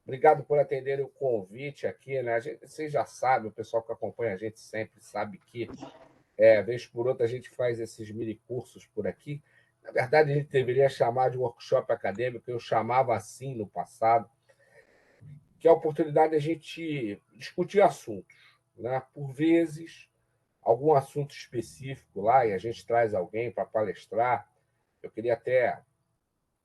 Obrigado por atenderem o convite aqui, né? Vocês já sabem, o pessoal que acompanha a gente sempre sabe que, vez por outra, a gente faz esses mini cursos por aqui. Na verdade, a gente deveria chamar de workshop acadêmico, eu chamava assim no passado, que é a oportunidade de a gente discutir assuntos, né? Por vezes, algum assunto específico lá, e a gente traz alguém para palestrar. Eu queria até,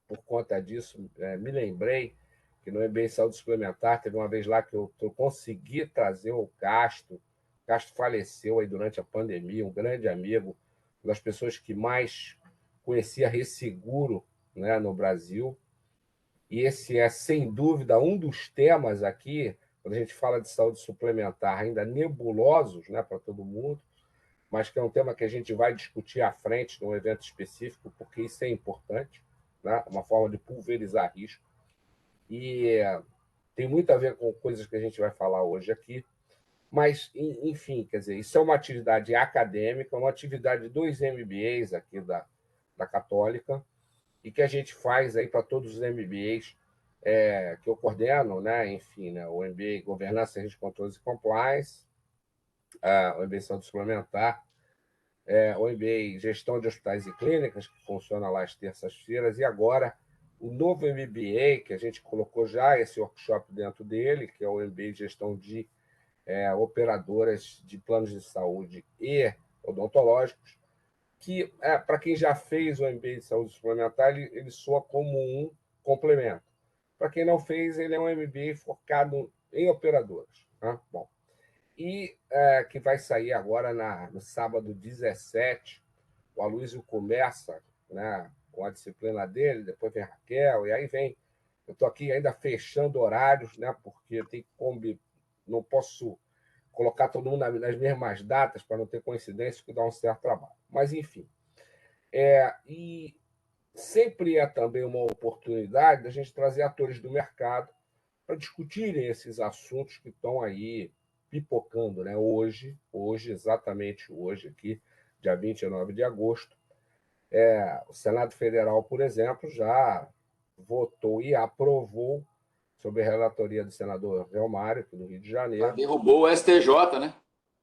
por conta disso, me lembrei que no MBA Saúde Suplementar teve uma vez lá que eu consegui trazer o Castro. O Castro faleceu aí durante a pandemia, um grande amigo, uma das pessoas que mais conhecia resseguro, né, no Brasil. E esse é, sem dúvida, um dos temas aqui, quando a gente fala de saúde suplementar, ainda nebulosos, né, para todo mundo, mas que é um tema que a gente vai discutir à frente num evento específico, porque isso é importante, né? Uma forma de pulverizar risco. E tem muito a ver com coisas que a gente vai falar hoje aqui. Mas, enfim, quer dizer, isso é uma atividade acadêmica, uma atividade dos MBAs aqui da Católica, e que a gente faz aí para todos os MBAs que eu coordeno, né? Enfim, né? O MBA Governança, Risco, Controles e Compliance, o MBA Saúde Suplementar, o MBA Gestão de Hospitais e Clínicas, que funciona lá às terças-feiras, e agora o novo MBA, que a gente colocou já esse workshop dentro dele, que é o MBA Gestão de Operadoras de Planos de Saúde e Odontológicos, que, para quem já fez o MBA de Saúde Suplementar, ele soa como um complemento. Para quem não fez, ele é um MBA focado em operadoras. Né? Bom, e que vai sair agora no sábado 17. O Aloysio começa, né, com a disciplina dele, depois vem a Raquel, e aí vem. Eu estou aqui ainda fechando horários, né, porque tem não posso colocar todo mundo nas mesmas datas para não ter coincidência, que dá um certo trabalho. Mas, enfim. E sempre é também uma oportunidade da gente trazer atores do mercado para discutirem esses assuntos que estão aí pipocando, né? Hoje, exatamente hoje, aqui, dia 29 de agosto, o Senado Federal, por exemplo, já votou e aprovou, sob a relatoria do senador Velmário, aqui do Rio de Já Janeiro, derrubou o STJ, né?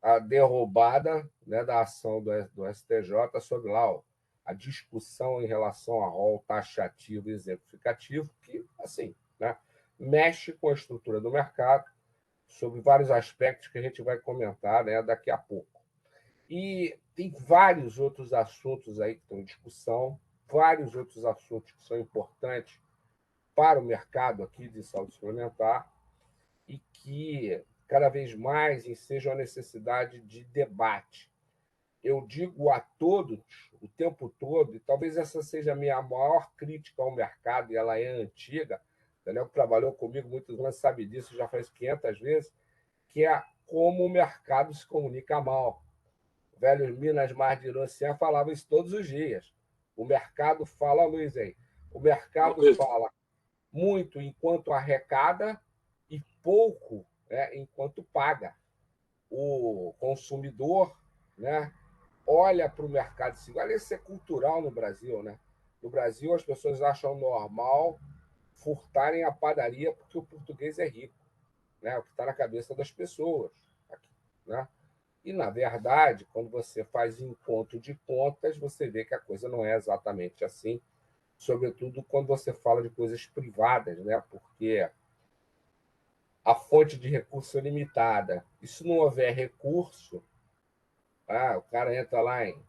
a derrubada, né, da ação do STJ sobre lá a discussão em relação a rol taxativo e exemplificativo, que, assim, né, mexe com a estrutura do mercado, sobre vários aspectos que a gente vai comentar, né, daqui a pouco. E tem vários outros assuntos aí que estão em discussão, vários outros assuntos que são importantes para o mercado aqui de saúde suplementar e que cada vez mais ensejam a necessidade de debate. Eu digo a todos, o tempo todo, e talvez essa seja a minha maior crítica ao mercado, e ela é antiga, o Daniel, que trabalhou comigo muitos anos, sabe disso, já faz 500 vezes, que é como o mercado se comunica mal. O velho Minas Mar de Irocé falava isso todos os dias. O mercado fala, Luiz, aí, o mercado fala muito enquanto arrecada e pouco, né, enquanto paga. O consumidor, né, olha para o mercado e diz, olha, isso é cultural no Brasil. Né? No Brasil, as pessoas acham normal furtarem a padaria porque o português é rico, né? O que está na cabeça das pessoas. Aqui, né? E, na verdade, quando você faz encontro de contas, você vê que a coisa não é exatamente assim, sobretudo quando você fala de coisas privadas, né? Porque a fonte de recurso é limitada. E se não houver recurso, o cara entra lá em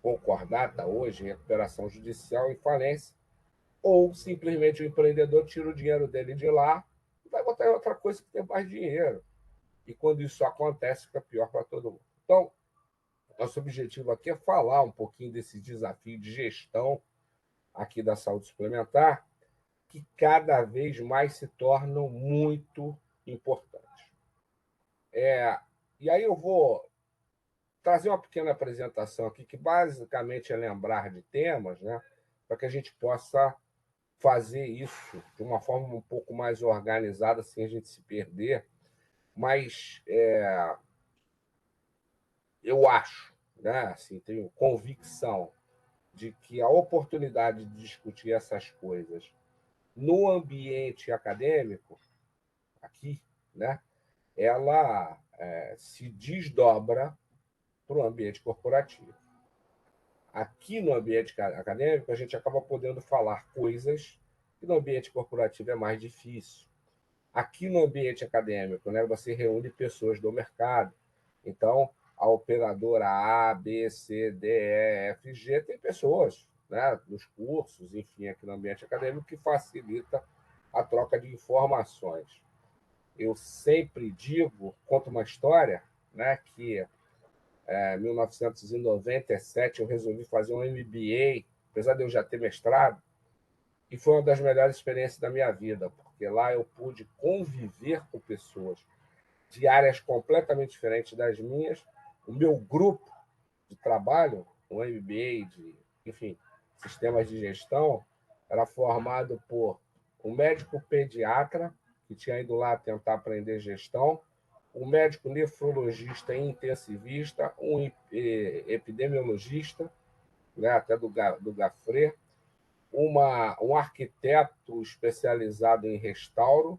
concordata hoje, recuperação judicial e falência, ou simplesmente o empreendedor tira o dinheiro dele de lá e vai botar em outra coisa que tem mais dinheiro. E quando isso acontece, fica pior para todo mundo. Então, nosso objetivo aqui é falar um pouquinho desse desafio de gestão aqui da saúde suplementar, que cada vez mais se tornam muito importantes. E aí eu vou trazer uma pequena apresentação aqui, que basicamente é lembrar de temas, né, para que a gente possa fazer isso de uma forma um pouco mais organizada, sem a gente se perder. Mas eu acho, né, assim, tenho convicção de que a oportunidade de discutir essas coisas no ambiente acadêmico aqui, né, ela se desdobra para o ambiente corporativo. Aqui no ambiente acadêmico, a gente acaba podendo falar coisas que no ambiente corporativo é mais difícil. Aqui no ambiente acadêmico, né, você reúne pessoas do mercado. Então, a operadora A, B, C, D, E, F, G tem pessoas, né, nos cursos, enfim, aqui no ambiente acadêmico, que facilita a troca de informações. Eu sempre digo, conto uma história, né, que em 1997 eu resolvi fazer um MBA, apesar de eu já ter mestrado, e foi uma das melhores experiências da minha vida, porque lá eu pude conviver com pessoas de áreas completamente diferentes das minhas. O meu grupo de trabalho, um MBA enfim, sistemas de gestão, era formado por um médico pediatra, que tinha ido lá tentar aprender gestão, um médico nefrologista e intensivista, um epidemiologista, né, até do Gafre, um arquiteto especializado em restauro,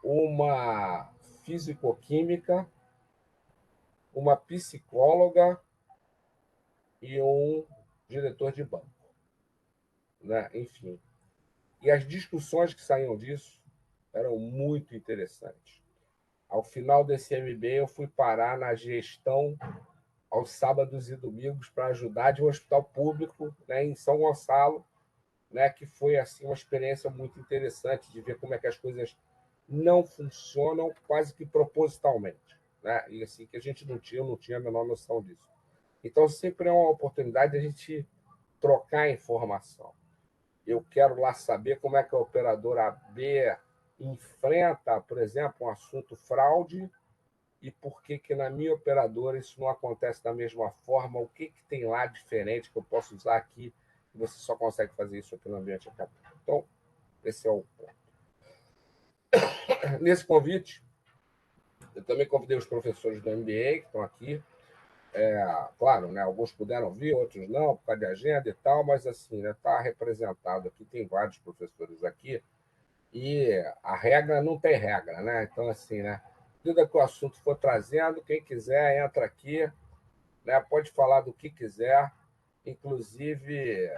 uma fisicoquímica, uma psicóloga e um diretor de banco, né? Enfim. E as discussões que saíam disso eram muito interessantes. Ao final desse MBA, eu fui parar na gestão aos sábados e domingos para ajudar de um hospital público, né, em São Gonçalo, né, que foi assim uma experiência muito interessante de ver como é que as coisas não funcionam quase que propositalmente, né? E assim que a gente não tinha a menor noção disso. Então sempre é uma oportunidade de a gente trocar informação. Eu quero lá saber como é que a operadora B enfrenta, por exemplo, um assunto fraude e por que que na minha operadora isso não acontece da mesma forma, o que que tem lá diferente que eu posso usar aqui, e você só consegue fazer isso aqui no ambiente acadêmico. Então, esse é o ponto. Nesse convite, eu também convidei os professores do MBA que estão aqui. Claro, né, alguns puderam vir, outros não, por causa de agenda e tal, mas assim, está representado aqui, tem vários professores aqui, e a regra não tem regra, né? Então, assim, né, tudo que o assunto for trazendo, quem quiser entra aqui, né, pode falar do que quiser, inclusive,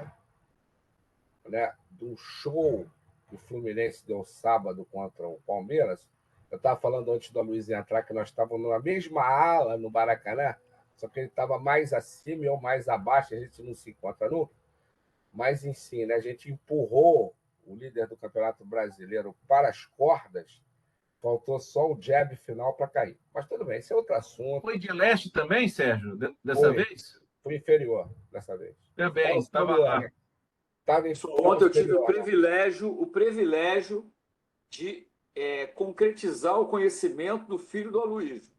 né, do show que o Fluminense deu sábado contra o Palmeiras. Eu estava falando antes do Luiz entrar que nós estávamos na mesma ala no Maracanã, só que ele estava mais acima ou mais abaixo, a gente não se encontra nunca. Mas, em si, né, a gente empurrou o líder do Campeonato Brasileiro para as cordas, faltou só o jab final para cair. Mas tudo bem, esse é outro assunto. Foi de leste também, Sérgio, dessa Foi, vez? foi inferior dessa vez. Também, estava Inferior, lá. né? Estava Ontem eu tive inferior, né? o privilégio de concretizar o conhecimento do filho do Aloysio.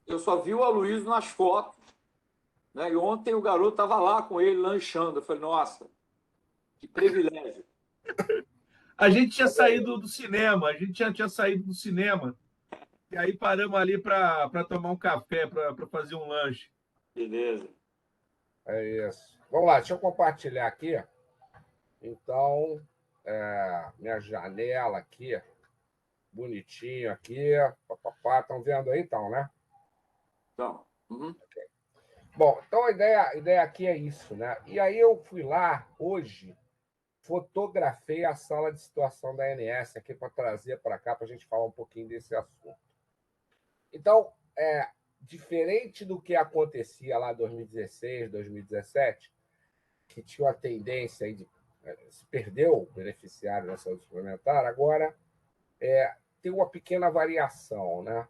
Eu só vi o Aloysio nas fotos, né? E ontem o garoto estava lá com ele, lanchando. Eu falei, nossa, que privilégio. A gente tinha saído do cinema, tinha saído do cinema. E aí paramos ali para tomar um café, para fazer um lanche. Beleza. É isso. Vamos lá, deixa eu compartilhar aqui. Então, minha janela aqui, bonitinho aqui. Papapá. Estão vendo aí, então, né? Então, Bom, então a ideia aqui é isso, né? E aí eu fui lá hoje, fotografei a sala de situação da ANS aqui para trazer para cá para a gente falar um pouquinho desse assunto. Então, diferente do que acontecia lá em 2016, 2017, que tinha uma tendência aí de se perdeu o beneficiário da saúde suplementar, agora tem uma pequena variação, né?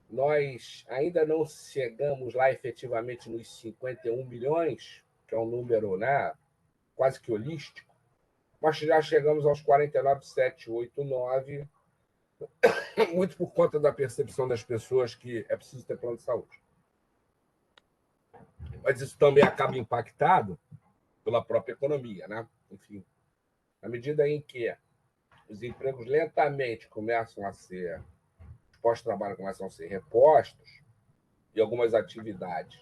Nós ainda não chegamos lá efetivamente nos 51 milhões, que é um número, né, quase que holístico, mas já chegamos aos 49,789, muito por conta da percepção das pessoas que é preciso ter plano de saúde. Mas isso também acaba impactado pela própria economia, né? Enfim, na medida em que os empregos lentamente começam a ser, os pós-trabalho começam a ser repostos, e algumas atividades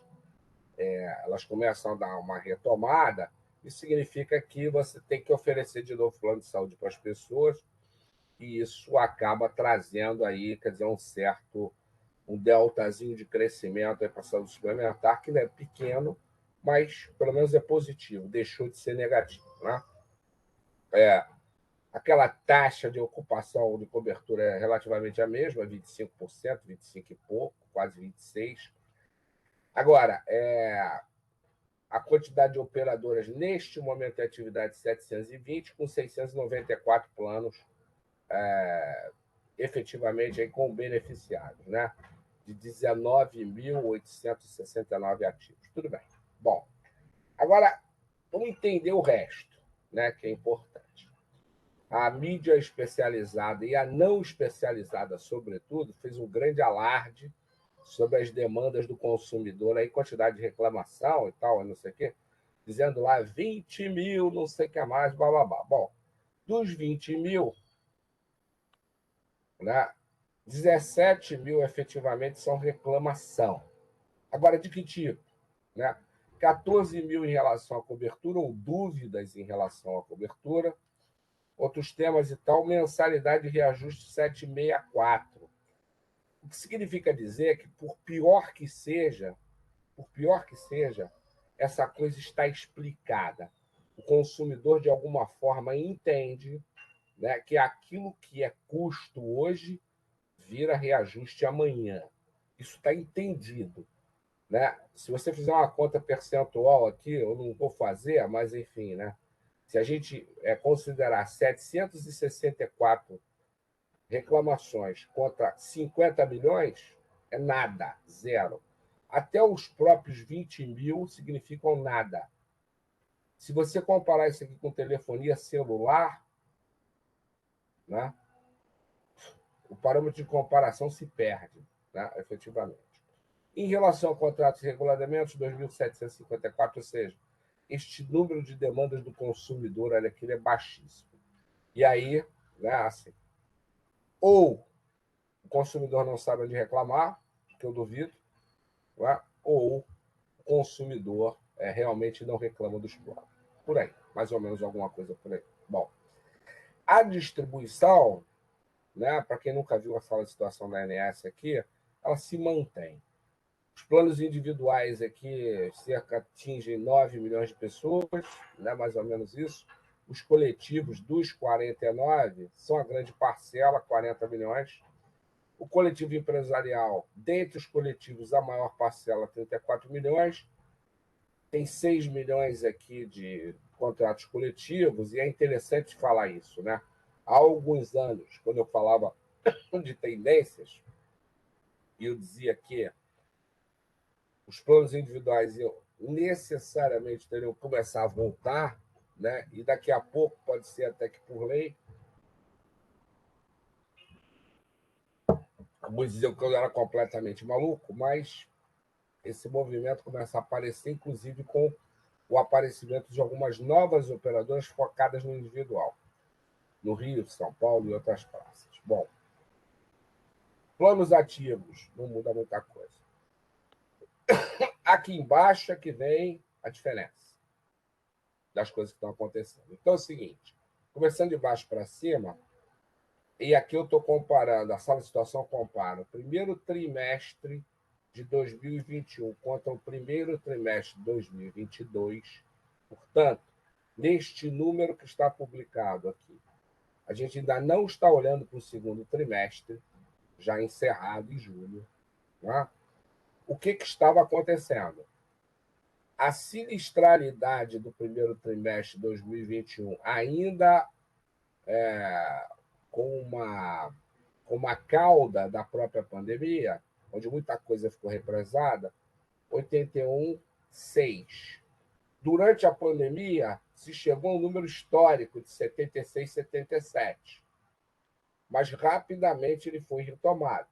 elas começam a dar uma retomada, isso significa que você tem que oferecer de novo plano de saúde para as pessoas, e isso acaba trazendo aí, quer dizer, um deltazinho de crescimento para a saúde suplementar, que não é pequeno, mas pelo menos é positivo, deixou de ser negativo. Né? Aquela taxa de ocupação de cobertura é relativamente a mesma, 25%, 25 e pouco, quase 26%. Agora, a quantidade de operadoras neste momento em atividade 720, com 694 planos efetivamente aí com beneficiados, né? De 19.869 ativos. Tudo bem. Bom, agora vamos entender o resto, né? Que é importante. A mídia especializada e a não especializada, sobretudo, fez um grande alarde sobre as demandas do consumidor, aí quantidade de reclamação e tal, não sei o quê, dizendo lá 20 mil, não sei o que mais, blá, blá, blá. Bom, dos 20 mil, né, 17 mil efetivamente são reclamação. Agora, de que tipo? Né? 14 mil em relação à cobertura ou dúvidas em relação à cobertura. Outros temas e tal, mensalidade de reajuste 764. O que significa dizer que, por pior que seja, essa coisa está explicada. O consumidor, de alguma forma, entende, né, que aquilo que é custo hoje vira reajuste amanhã. Isso está entendido. Né? Se você fizer uma conta percentual aqui, eu não vou fazer, mas enfim, né? Se a gente considerar 764 reclamações contra 50 milhões, é nada, zero. Até os próprios 20 mil significam nada. Se você comparar isso aqui com telefonia celular, né, o parâmetro de comparação se perde, né, efetivamente. Em relação a contratos e regulamentos, 2.754, ou seja, este número de demandas do consumidor, olha aqui, ele é baixíssimo. E aí, né, assim, ou o consumidor não sabe onde reclamar, que eu duvido, né, ou o consumidor realmente não reclama dos planos. Por aí, mais ou menos alguma coisa por aí. Bom, a distribuição, né, para quem nunca viu a sala de situação da ANS aqui, ela se mantém. Os planos individuais aqui atingem 9 milhões de pessoas, né, mais ou menos isso. Os coletivos dos 49 são a grande parcela, 40 milhões. O coletivo empresarial, dentre os coletivos, a maior parcela, 34 milhões. Tem 6 milhões aqui de contratos coletivos, e é interessante falar isso. Né? Há alguns anos, quando eu falava de tendências, eu dizia que os planos individuais necessariamente teriam que começar a voltar, né? E daqui a pouco, pode ser até que por lei, alguns diziam que eu era completamente maluco, mas esse movimento começa a aparecer, inclusive com o aparecimento de algumas novas operadoras focadas no individual, no Rio, São Paulo e outras praças. Bom, planos ativos, não muda muita coisa. Aqui embaixo é que vem a diferença das coisas que estão acontecendo. Então é o seguinte, começando de baixo para cima, e aqui eu estou comparando, a sala de situação compara o primeiro trimestre de 2021 contra o primeiro trimestre de 2022. Portanto, neste número que está publicado aqui, a gente ainda não está olhando para o segundo trimestre, já encerrado em julho. Né? O que estava acontecendo? A sinistralidade do primeiro trimestre de 2021 ainda com uma cauda da própria pandemia, onde muita coisa ficou represada, 81,6. Durante a pandemia, se chegou a um número histórico de 76, 77. Mas rapidamente ele foi retomado.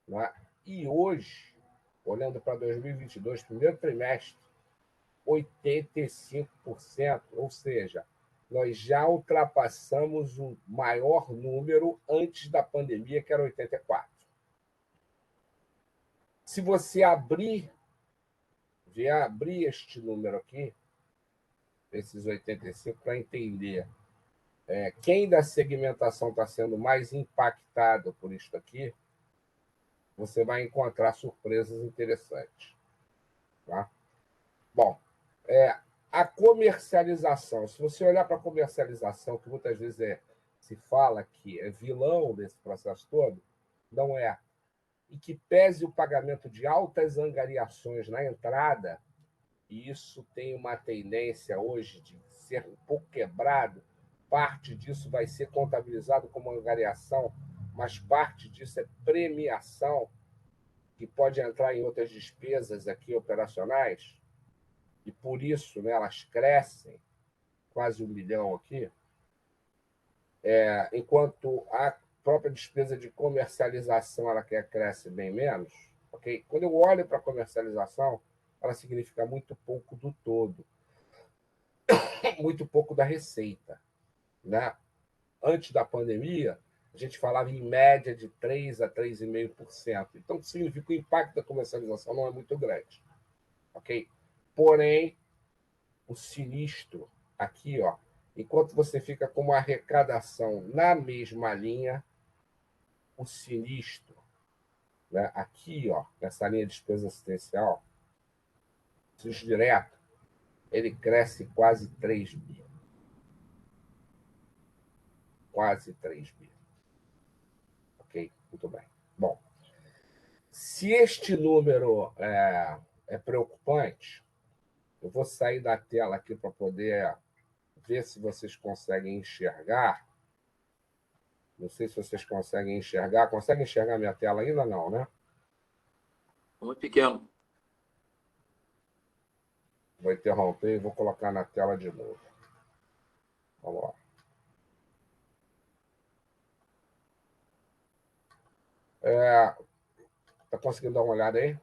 Né? E hoje, olhando para 2022, primeiro trimestre, 85%, ou seja, nós já ultrapassamos o maior número antes da pandemia, que era 84%. Se você abrir este número aqui, esses 85%, para entender quem da segmentação está sendo mais impactado por isso aqui, você vai encontrar surpresas interessantes. Tá? Bom, a comercialização, se você olhar para a comercialização, que muitas vezes se fala que é vilão desse processo todo, não é. E que pese o pagamento de altas angariações na entrada, e isso tem uma tendência hoje de ser um pouco quebrado, parte disso vai ser contabilizado como angariação, mas parte disso é premiação, que pode entrar em outras despesas aqui operacionais, e por isso, né, elas crescem, quase 1 milhão aqui, enquanto a própria despesa de comercialização ela cresce bem menos. Okay? Quando eu olho para a comercialização, ela significa muito pouco do todo, muito pouco da receita. Né? Antes da pandemia, a gente falava em média de 3% a 3,5%. Então, significa que o impacto da comercialização não é muito grande. Okay? Porém, o sinistro aqui, ó, enquanto você fica com uma arrecadação na mesma linha, o sinistro, né, aqui, ó, nessa linha de despesa assistencial, o sinistro direto, ele cresce quase 3 bi. Quase 3 bi. Ok? Muito bem. Bom, se este número é preocupante, eu vou sair da tela aqui para poder ver se vocês conseguem enxergar. Não sei se vocês conseguem enxergar. Conseguem enxergar minha tela ainda? Não, né? Muito pequeno. Vou interromper e vou colocar na tela de novo. Vamos lá. Está conseguindo dar uma olhada aí?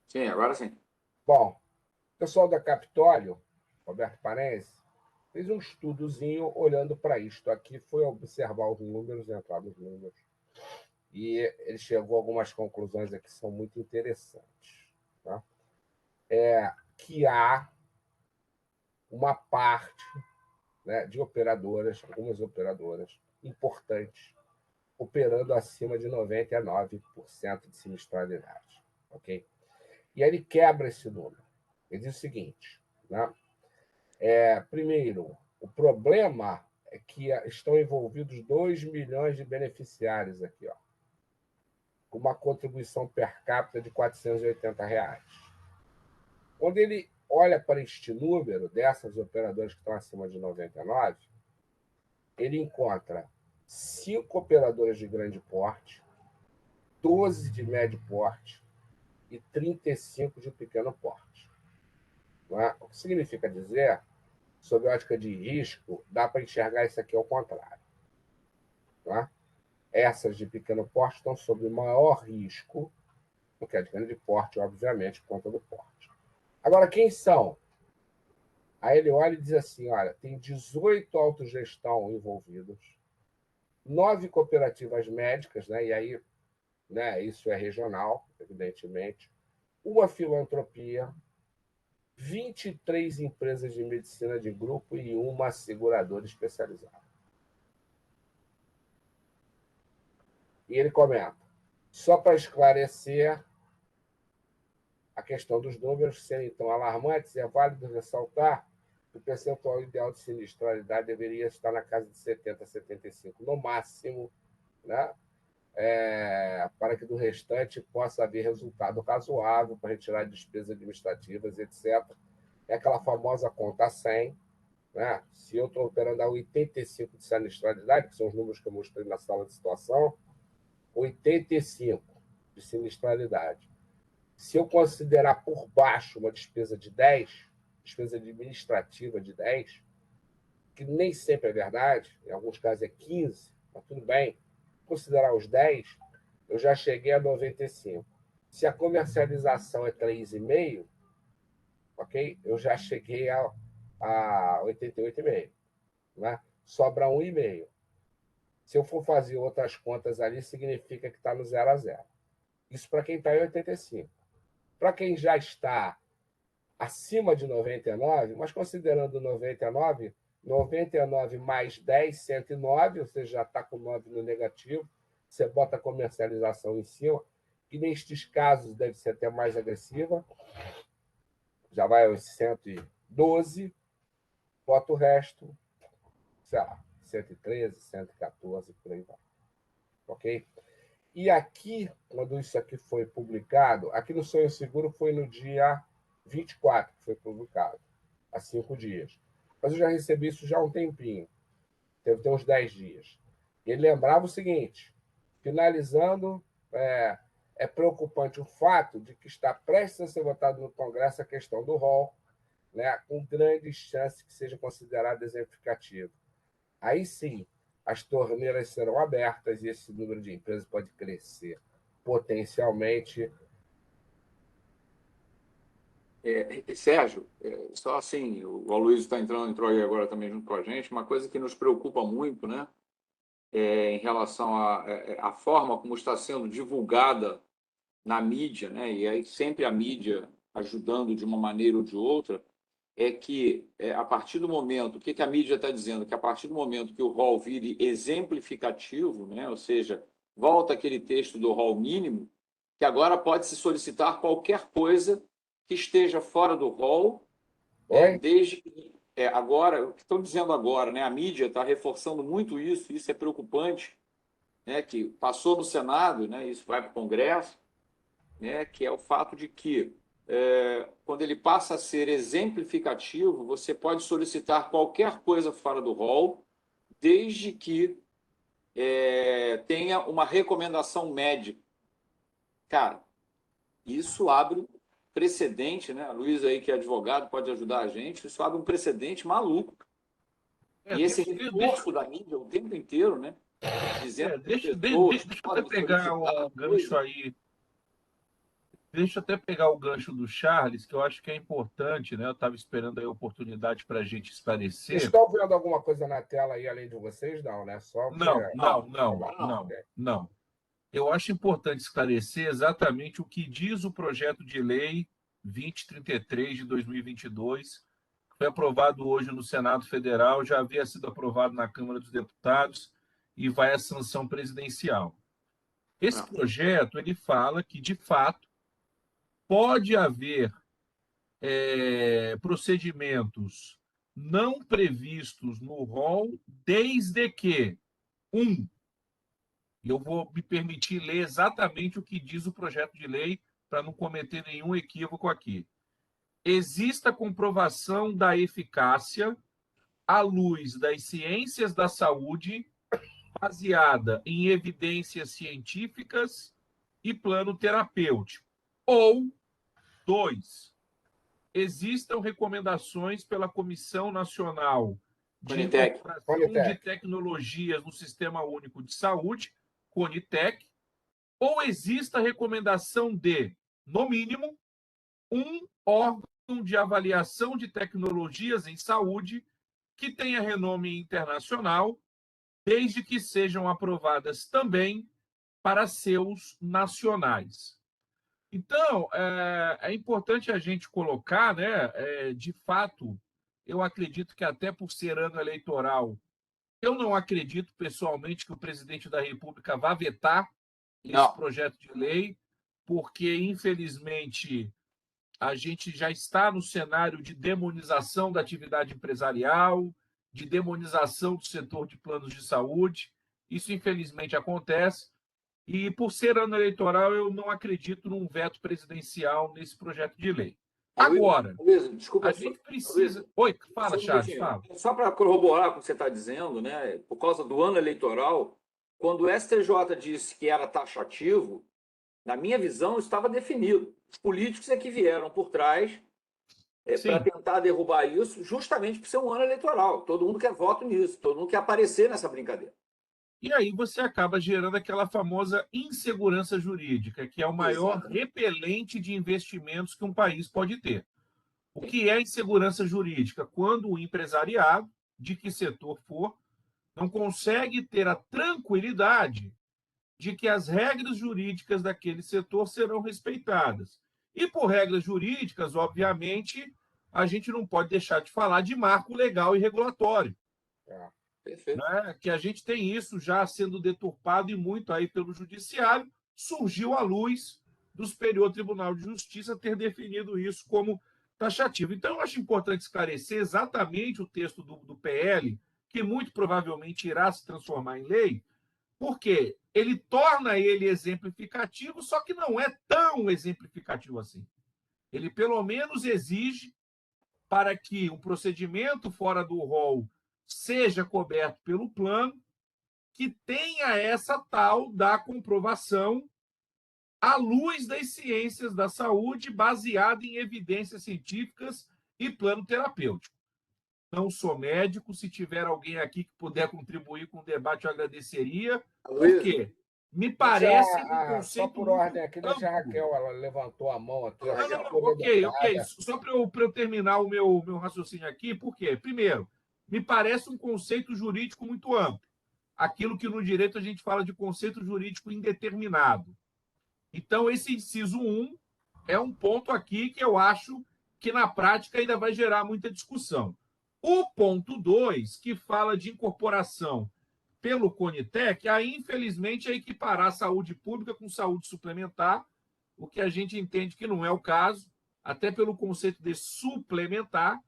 Sim, agora sim. Bom, o pessoal da Capitólio, Roberto Parense, fez um estudozinho olhando para isto aqui, foi observar os números, entrar nos números, e ele chegou a algumas conclusões aqui que são muito interessantes. Tá? Que há uma parte, né, de operadoras, algumas operadoras importantes, operando acima de 99% de sinistralidade. Okay? E aí ele quebra esse número. Ele diz o seguinte, né? Primeiro, o problema é que estão envolvidos 2 milhões de beneficiários aqui, ó, com uma contribuição per capita de R$ 480. Quando ele olha para este número dessas operadoras que estão acima de 99, ele encontra 5 operadoras de grande porte, 12 de médio porte e 35 de pequeno porte. Não é? O que significa dizer, sob ótica de risco, dá para enxergar isso aqui ao contrário. Não é? Essas de pequeno porte estão sob maior risco do que a de grande porte, obviamente, por conta do porte. Agora, quem são? Aí ele olha e diz assim, olha, tem 18 autogestão envolvidos, 9 cooperativas médicas, né? E aí, né, isso é regional, evidentemente, uma filantropia, 23 empresas de medicina de grupo e uma seguradora especializada. E ele comenta, só para esclarecer a questão dos números serem tão alarmantes, é válido ressaltar que o percentual ideal de sinistralidade deveria estar na casa de 70% a 75%, no máximo, né? Para que do restante possa haver resultado razoável para retirar despesas administrativas, etc. É aquela famosa conta 100. Né? Se eu estou operando a 85% de sinistralidade, que são os números que eu mostrei na sala de situação, 85% de sinistralidade. Se eu considerar por baixo uma despesa de 10%, despesa administrativa de 10%, que nem sempre é verdade, em alguns casos é 15%, mas tudo bem, considerar os 10%, eu já cheguei a 95%. Se a comercialização é 3,5%, ok? Eu já cheguei a 88,5%. Né? Sobra 1,5%. Se eu for fazer outras contas ali, significa que está no 0 a 0. Isso para quem está em 85%. Para quem já está acima de 99%, mas considerando 99%, 99 mais 10, 109, ou seja, já está com 9 no negativo. Você bota a comercialização em cima, que nestes casos deve ser até mais agressiva. Já vai aos 112, bota o resto, sei lá, 113, 114, por aí vai. Ok? E aqui, quando isso aqui foi publicado, aqui no Sonho Seguro foi no dia 24 que foi publicado, há 5 dias. Mas eu já recebi isso já há um tempinho, deve ter uns 10 dias. Ele lembrava o seguinte, finalizando, é preocupante o fato de que está prestes a ser votado no Congresso a questão do rol, né, com grandes chances que seja considerado exemplificativo. Aí sim, as torneiras serão abertas e esse número de empresas pode crescer potencialmente. Sérgio, só assim, o Aloysio entrou aí agora também junto com a gente, uma coisa que nos preocupa muito, né, em relação à forma como está sendo divulgada na mídia, né, e aí sempre a mídia ajudando de uma maneira ou de outra, é que a partir do momento, o que a mídia está dizendo? Que a partir do momento que o rol vire exemplificativo, né, ou seja, volta aquele texto do rol mínimo, que agora pode se solicitar qualquer coisa que esteja fora do rol, desde que agora, o que estão dizendo agora, né, a mídia está reforçando muito isso é preocupante, né, que passou no Senado, né, isso vai para o Congresso, né, que é o fato de que quando ele passa a ser exemplificativo, você pode solicitar qualquer coisa fora do rol, desde que tenha uma recomendação médica. Cara, isso abre precedente, né? A Luísa aí, que é advogado, pode ajudar a gente, isso abre um precedente maluco. E esse reforço da mídia o tempo inteiro, né? Dizendo que deixa eu até pegar o gancho aí. Deixa eu até pegar o gancho do Charles, que eu acho que é importante, né? Eu estava esperando aí a oportunidade para a gente esclarecer. Vocês estão vendo alguma coisa na tela aí, além de vocês? Não, né? Só Não. Eu acho importante esclarecer exatamente o que diz o projeto de lei 2033 de 2022, que foi aprovado hoje no Senado Federal, já havia sido aprovado na Câmara dos Deputados e vai à sanção presidencial. Esse projeto ele fala que, de fato, pode haver procedimentos não previstos no rol, desde que, eu vou me permitir ler exatamente o que diz o projeto de lei para não cometer nenhum equívoco aqui. Exista comprovação da eficácia à luz das ciências da saúde, baseada em evidências científicas e plano terapêutico. Ou, 2, existam recomendações pela Comissão Nacional de Incorporação de Tecnologias no Sistema Único de Saúde, CONITEC, ou exista recomendação de, no mínimo, um órgão de avaliação de tecnologias em saúde que tenha renome internacional, desde que sejam aprovadas também para seus nacionais. Então, é importante a gente colocar, né, de fato, eu acredito que até por ser ano eleitoral, eu não acredito pessoalmente que o presidente da República vá vetar esse projeto de lei, porque, infelizmente, a gente já está no cenário de demonização da atividade empresarial, de demonização do setor de planos de saúde. Isso, infelizmente, acontece. E, por ser ano eleitoral, eu não acredito num veto presidencial nesse projeto de lei. Agora, desculpa, a gente precisa... Oi, fala, Charles, fala. Só para corroborar o que você está dizendo, né? Por causa do ano eleitoral, quando o STJ disse que era taxativo, na minha visão, estava definido. Os políticos é que vieram por trás para tentar derrubar isso, justamente por ser um ano eleitoral. Todo mundo quer voto nisso, todo mundo quer aparecer nessa brincadeira. E aí você acaba gerando aquela famosa insegurança jurídica, que é o maior repelente de investimentos que um país pode ter. O que é insegurança jurídica? Quando o empresariado, de que setor for, não consegue ter a tranquilidade de que as regras jurídicas daquele setor serão respeitadas. E por regras jurídicas, obviamente, a gente não pode deixar de falar de marco legal e regulatório. Perfeito. Né? Que a gente tem isso já sendo deturpado e muito aí pelo judiciário, surgiu à luz do Superior Tribunal de Justiça ter definido isso como taxativo. Então, eu acho importante esclarecer exatamente o texto do PL, que muito provavelmente irá se transformar em lei, porque ele torna ele exemplificativo, só que não é tão exemplificativo assim. Ele, pelo menos, exige para que um procedimento fora do rol seja coberto pelo plano, que tenha essa tal da comprovação à luz das ciências da saúde, baseada em evidências científicas e plano terapêutico. Não sou médico, se tiver alguém aqui que puder contribuir com o debate, eu agradeceria. Por quê? Me parece um conceito só por ordem aqui, amplo. deixa a Raquel, ela levantou a mão aqui. Ok. Só para eu terminar o meu raciocínio aqui, por quê? Primeiro, me parece um conceito jurídico muito amplo. Aquilo que no direito a gente fala de conceito jurídico indeterminado. Então, esse inciso 1 é um ponto aqui que eu acho que na prática ainda vai gerar muita discussão. O ponto 2, que fala de incorporação pelo CONITEC, aí, infelizmente, é equiparar saúde pública com saúde suplementar, o que a gente entende que não é o caso, até pelo conceito de suplementar.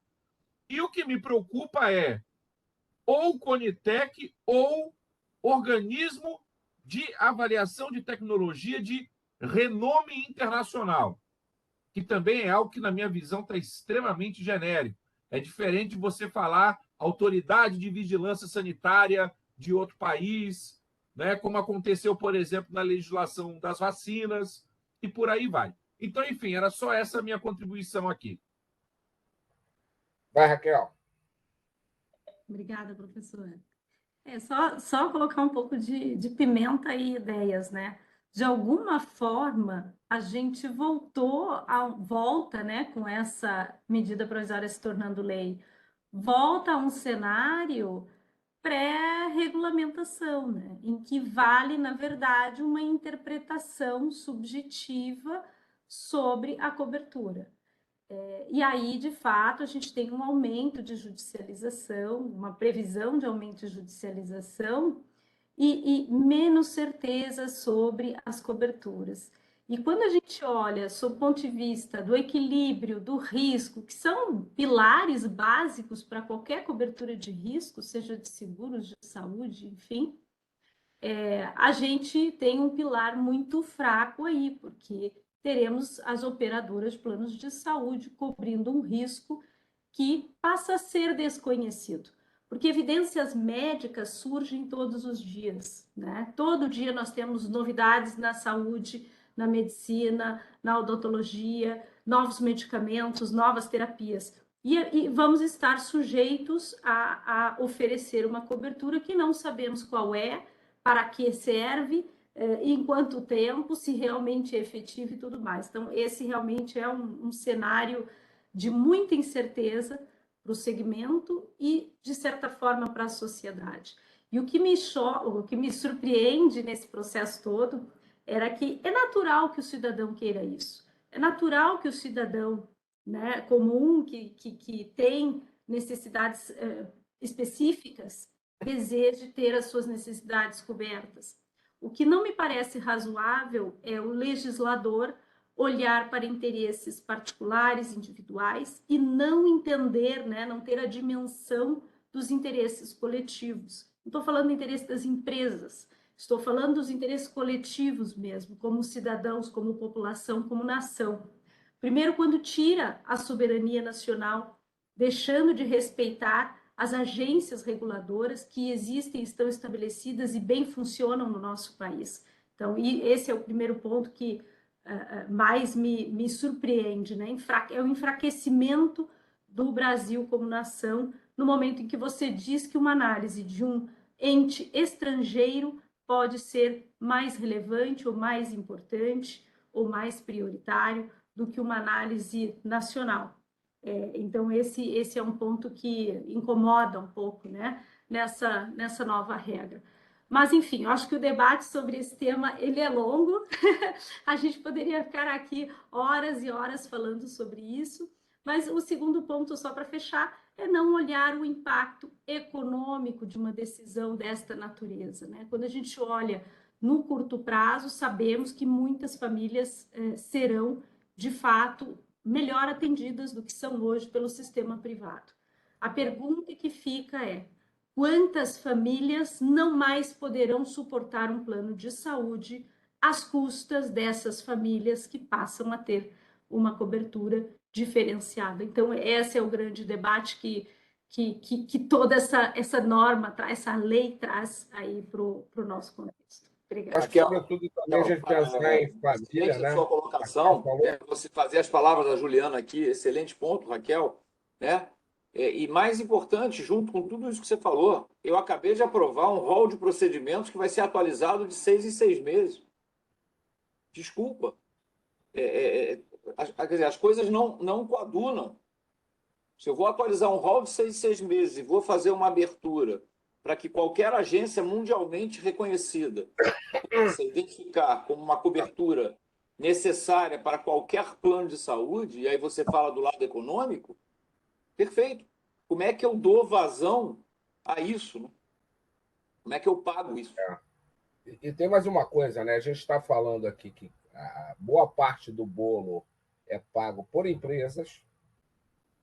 E o que me preocupa é ou CONITEC ou organismo de avaliação de tecnologia de renome internacional, que também é algo que, na minha visão, está extremamente genérico. É diferente de você falar autoridade de vigilância sanitária de outro país, né? Como aconteceu, por exemplo, na legislação das vacinas, e por aí vai. Então, enfim, era só essa a minha contribuição aqui. Vai, Raquel. Obrigada, professora. Só colocar um pouco de pimenta e ideias, né? De alguma forma, a gente volta, né, com essa medida provisória se tornando lei, volta a um cenário pré-regulamentação, né, em que vale, na verdade, uma interpretação subjetiva sobre a cobertura. E aí, de fato, a gente tem um aumento de judicialização, uma previsão de aumento de judicialização e menos certeza sobre as coberturas. E quando a gente olha sob o ponto de vista do equilíbrio, do risco, que são pilares básicos para qualquer cobertura de risco, seja de seguros, de saúde, enfim, a gente tem um pilar muito fraco aí, porque teremos as operadoras de planos de saúde cobrindo um risco que passa a ser desconhecido. Porque evidências médicas surgem todos os dias, né? Todo dia nós temos novidades na saúde, na medicina, na odontologia, novos medicamentos, novas terapias. E vamos estar sujeitos a oferecer uma cobertura que não sabemos qual é, para que serve, em quanto tempo, se realmente é efetivo e tudo mais. Então, esse realmente é um cenário de muita incerteza para o segmento e, de certa forma, para a sociedade. E o que me surpreende nesse processo todo era que é natural que o cidadão queira isso. É natural que o cidadão, né, comum, que tem necessidades específicas, deseje ter as suas necessidades cobertas. O que não me parece razoável é o legislador olhar para interesses particulares, individuais, e não entender, né, não ter a dimensão dos interesses coletivos. Não estou falando do interesse das empresas, estou falando dos interesses coletivos mesmo, como cidadãos, como população, como nação. Primeiro, quando tira a soberania nacional, deixando de respeitar as agências reguladoras que existem, estão estabelecidas e bem funcionam no nosso país. Então, esse é o primeiro ponto que mais me surpreende, né? É o enfraquecimento do Brasil como nação no momento em que você diz que uma análise de um ente estrangeiro pode ser mais relevante ou mais importante ou mais prioritário do que uma análise nacional. Então, esse é um ponto que incomoda um pouco, né, nessa nova regra. Mas, enfim, eu acho que o debate sobre esse tema, ele é longo, a gente poderia ficar aqui horas e horas falando sobre isso, Mas o segundo ponto, só para fechar, é não olhar o impacto econômico de uma decisão desta natureza, né? Quando a gente olha no curto prazo, sabemos que muitas famílias serão, de fato, melhor atendidas do que são hoje pelo sistema privado. A pergunta que fica é: quantas famílias não mais poderão suportar um plano de saúde às custas dessas famílias que passam a ter uma cobertura diferenciada? Então, esse é o grande debate que toda essa norma, essa lei traz aí para o nosso contexto. Obrigada. Acho que, sobretudo, também a gente pensar em família, né? Sua colocação, você fazer as palavras da Juliana aqui, excelente ponto, Raquel, né? E mais importante, junto com tudo isso que você falou, eu acabei de aprovar um rol de procedimentos que vai ser atualizado de 6 em 6 meses. Desculpa. Quer dizer, as coisas não coadunam. Se eu vou atualizar um rol de 6 em 6 meses e vou fazer uma abertura para que qualquer agência mundialmente reconhecida possa identificar como uma cobertura necessária para qualquer plano de saúde, e aí você fala do lado econômico, perfeito. Como é que eu dou vazão a isso? Né? Como é que eu pago isso? E tem mais uma coisa, né? A gente está falando aqui que a boa parte do bolo é pago por empresas.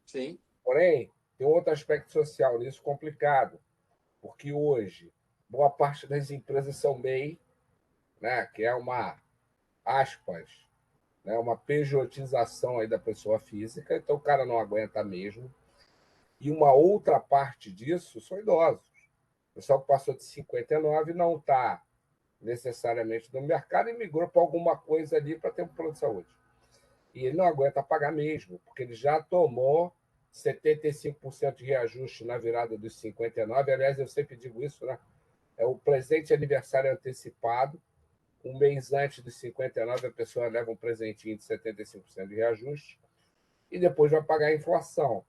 Sim. Porém, tem outro aspecto social nisso complicado, porque hoje boa parte das empresas são MEI, né? Que é uma, aspas, né? Uma pejotização aí da pessoa física, então o cara não aguenta mesmo. E uma outra parte disso são idosos. O pessoal que passou de 59 não está necessariamente no mercado e migrou para alguma coisa ali para ter um plano de saúde. E ele não aguenta pagar mesmo, porque ele já tomou 75% de reajuste na virada dos 59. Aliás, eu sempre digo isso, né? É o presente de aniversário antecipado. Um mês antes dos 59, a pessoa leva um presentinho de 75% de reajuste e depois vai pagar a inflação.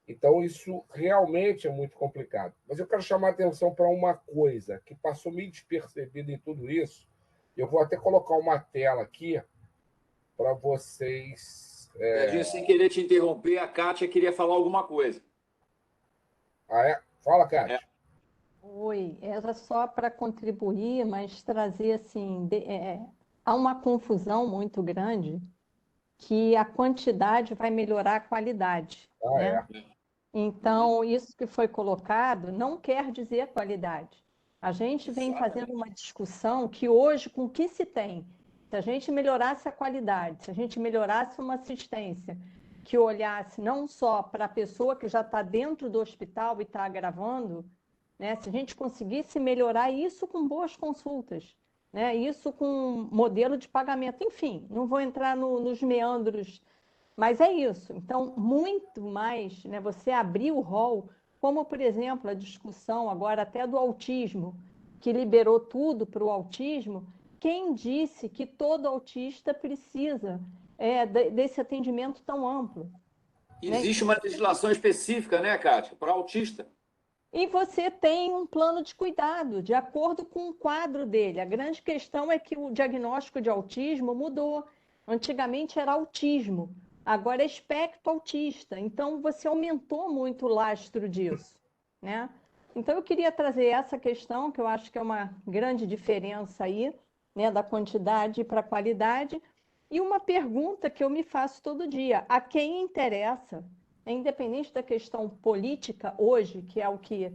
Então, isso realmente é muito complicado. Mas eu quero chamar a atenção para uma coisa que passou meio despercebida em tudo isso. Eu vou até colocar uma tela aqui para vocês. Sem querer te interromper, a Kátia queria falar alguma coisa. Ah, é? Fala, Kátia. Oi, era só para contribuir, mas trazer assim, há uma confusão muito grande que a quantidade vai melhorar a qualidade, né? Então, isso que foi colocado não quer dizer qualidade. A gente vem fazendo uma discussão que hoje, com o que se tem, se a gente melhorasse a qualidade, se a gente melhorasse uma assistência, que olhasse não só para a pessoa que já está dentro do hospital e está agravando, né? Se a gente conseguisse melhorar isso com boas consultas, né? Isso com modelo de pagamento, enfim, não vou entrar nos meandros, mas é isso. Então, muito mais, né, você abrir o rol, como, por exemplo, a discussão agora até do autismo, que liberou tudo para o autismo. Quem disse que todo autista precisa desse atendimento tão amplo? Existe uma legislação específica, né, Kátia, para autista. E você tem um plano de cuidado, de acordo com o quadro dele. A grande questão é que o diagnóstico de autismo mudou. Antigamente era autismo, agora é espectro autista. Então, você aumentou muito o lastro disso, né? Então, eu queria trazer essa questão, que eu acho que é uma grande diferença aí, né, da quantidade para a qualidade. E uma pergunta que eu me faço todo dia: a quem interessa? Independente da questão política hoje, que é o que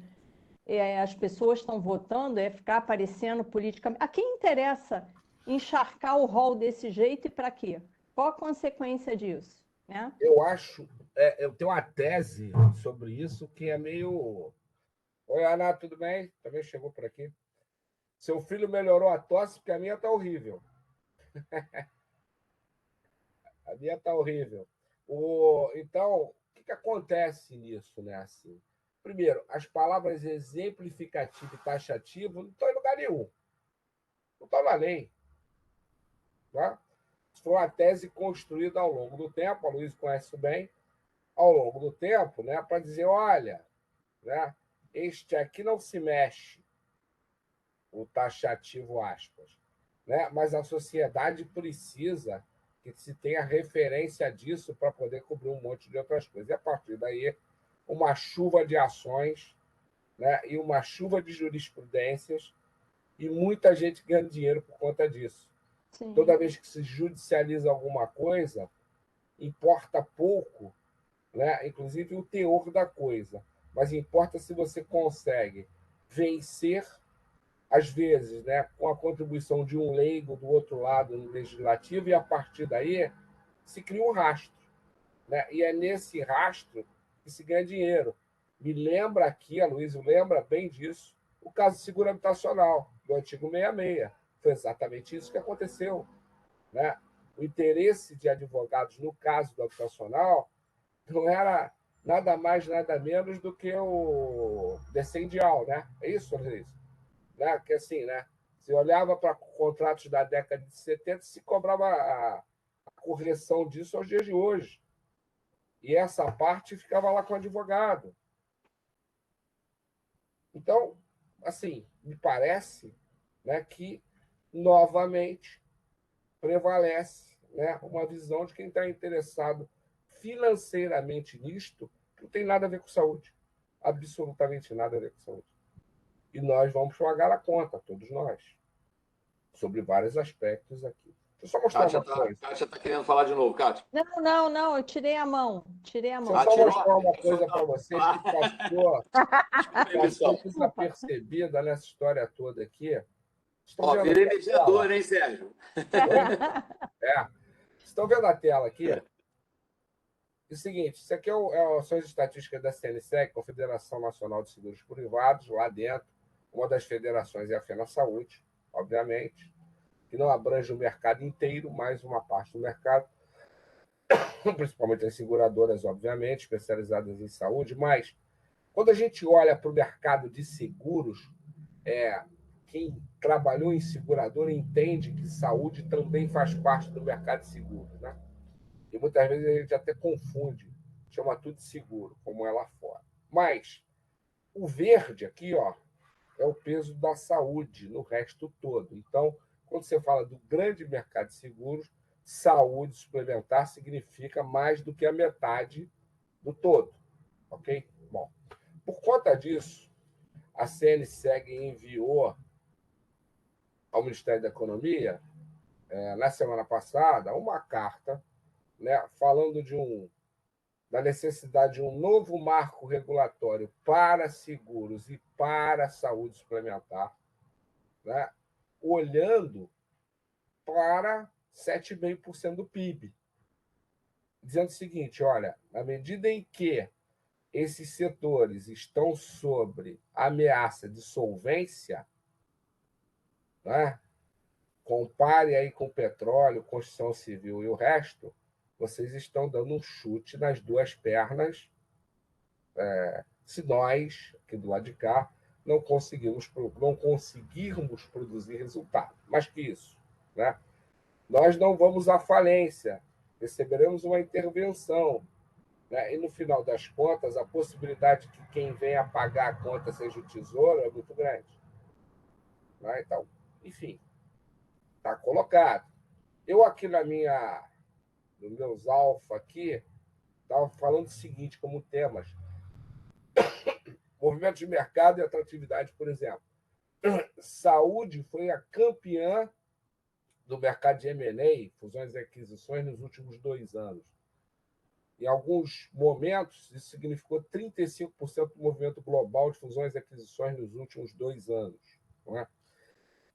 as pessoas estão votando, é ficar aparecendo politicamente. A quem interessa encharcar o rol desse jeito e para quê? Qual a consequência disso? Né? Eu acho, eu tenho uma tese sobre isso que é meio. Oi, Ana, tudo bem? Também chegou por aqui. Seu filho melhorou a tosse, porque a minha está horrível. A minha está horrível. Então, o que acontece nisso, né? Assim, primeiro, as palavras exemplificativo e taxativo não estão em lugar nenhum. Não estão na lei. Tá? Isso foi uma tese construída ao longo do tempo, a Luiz conhece isso bem, ao longo do tempo, né, para dizer, olha, né, este aqui não se mexe, o taxativo aspas, né, mas a sociedade precisa que se tenha referência disso para poder cobrir um monte de outras coisas. E, a partir daí, uma chuva de ações, né, e uma chuva de jurisprudências e muita gente ganhando dinheiro por conta disso. Sim. Toda vez que se judicializa alguma coisa, importa pouco, né, inclusive o teor da coisa, mas importa se você consegue vencer, às vezes, né, com a contribuição de um leigo do outro lado no legislativo, e a partir daí se cria um rastro, né? E é nesse rastro que se ganha dinheiro. Me lembra aqui, a Luísa lembra bem disso, o caso do seguro habitacional, do antigo 66. Foi exatamente isso que aconteceu, né? O interesse de advogados no caso do habitacional não era nada mais, nada menos do que o descendial, né? É isso, Luísa? Né? Que assim, né? Se olhava para contratos da década de 70, se cobrava a correção disso aos dias de hoje. E essa parte ficava lá com o advogado. Então, assim, me parece, né, que, novamente, prevalece, né, uma visão de quem está interessado financeiramente nisto, que não tem nada a ver com saúde. Absolutamente nada a ver com saúde. E nós vamos pagar a conta, todos nós, sobre vários aspectos aqui. Deixa eu só mostrar uma coisa. Kátia está querendo falar de novo, Kátia. Não, eu tirei a mão. Tirei a mão. Deixa eu só Tirou? mostrar uma coisa para vocês que passou desapercebida nessa história toda aqui. Estão Ó, vendo virei aqui a mediador, tela? hein, Sérgio? É. Estão vendo a tela aqui? É o seguinte, isso aqui são as estatísticas da CNSEC, Confederação Nacional de Seguros Privados, lá dentro. Uma das federações é a FenaSaúde, obviamente, que não abrange o mercado inteiro, mas uma parte do mercado, principalmente as seguradoras, obviamente, especializadas em saúde, mas quando a gente olha para o mercado de seguros, quem trabalhou em seguradora entende que saúde também faz parte do mercado de seguros, né? E muitas vezes a gente até confunde, chama tudo de seguro, como é lá fora. Mas o verde aqui, ó, é o peso da saúde no resto todo. Então, quando você fala do grande mercado de seguros, saúde suplementar significa mais do que a metade do todo, ok? Bom, por conta disso, a CNSEG enviou ao Ministério da Economia, na semana passada, uma carta, né, falando da necessidade de um novo marco regulatório para seguros e para a saúde suplementar, né, olhando para 7,5% do PIB, dizendo o seguinte: olha, na medida em que esses setores estão sob ameaça de solvência, né, compare aí com o petróleo, construção civil e o resto, vocês estão dando um chute nas duas pernas, se nós, aqui do lado de cá, não conseguirmos produzir resultado. Mais que isso, né? Nós não vamos à falência, receberemos uma intervenção, né? E, no final das contas, a possibilidade de que quem venha pagar a conta seja o Tesouro é muito grande. Né? Então, enfim, está colocado. Eu aqui nos meus alfa aqui, estava falando o seguinte como temas: movimento de mercado e atratividade, por exemplo. Saúde foi a campeã do mercado de M&A, fusões e aquisições, nos últimos 2 anos. Em alguns momentos, isso significou 35% do movimento global de fusões e aquisições nos últimos 2 anos. Não é?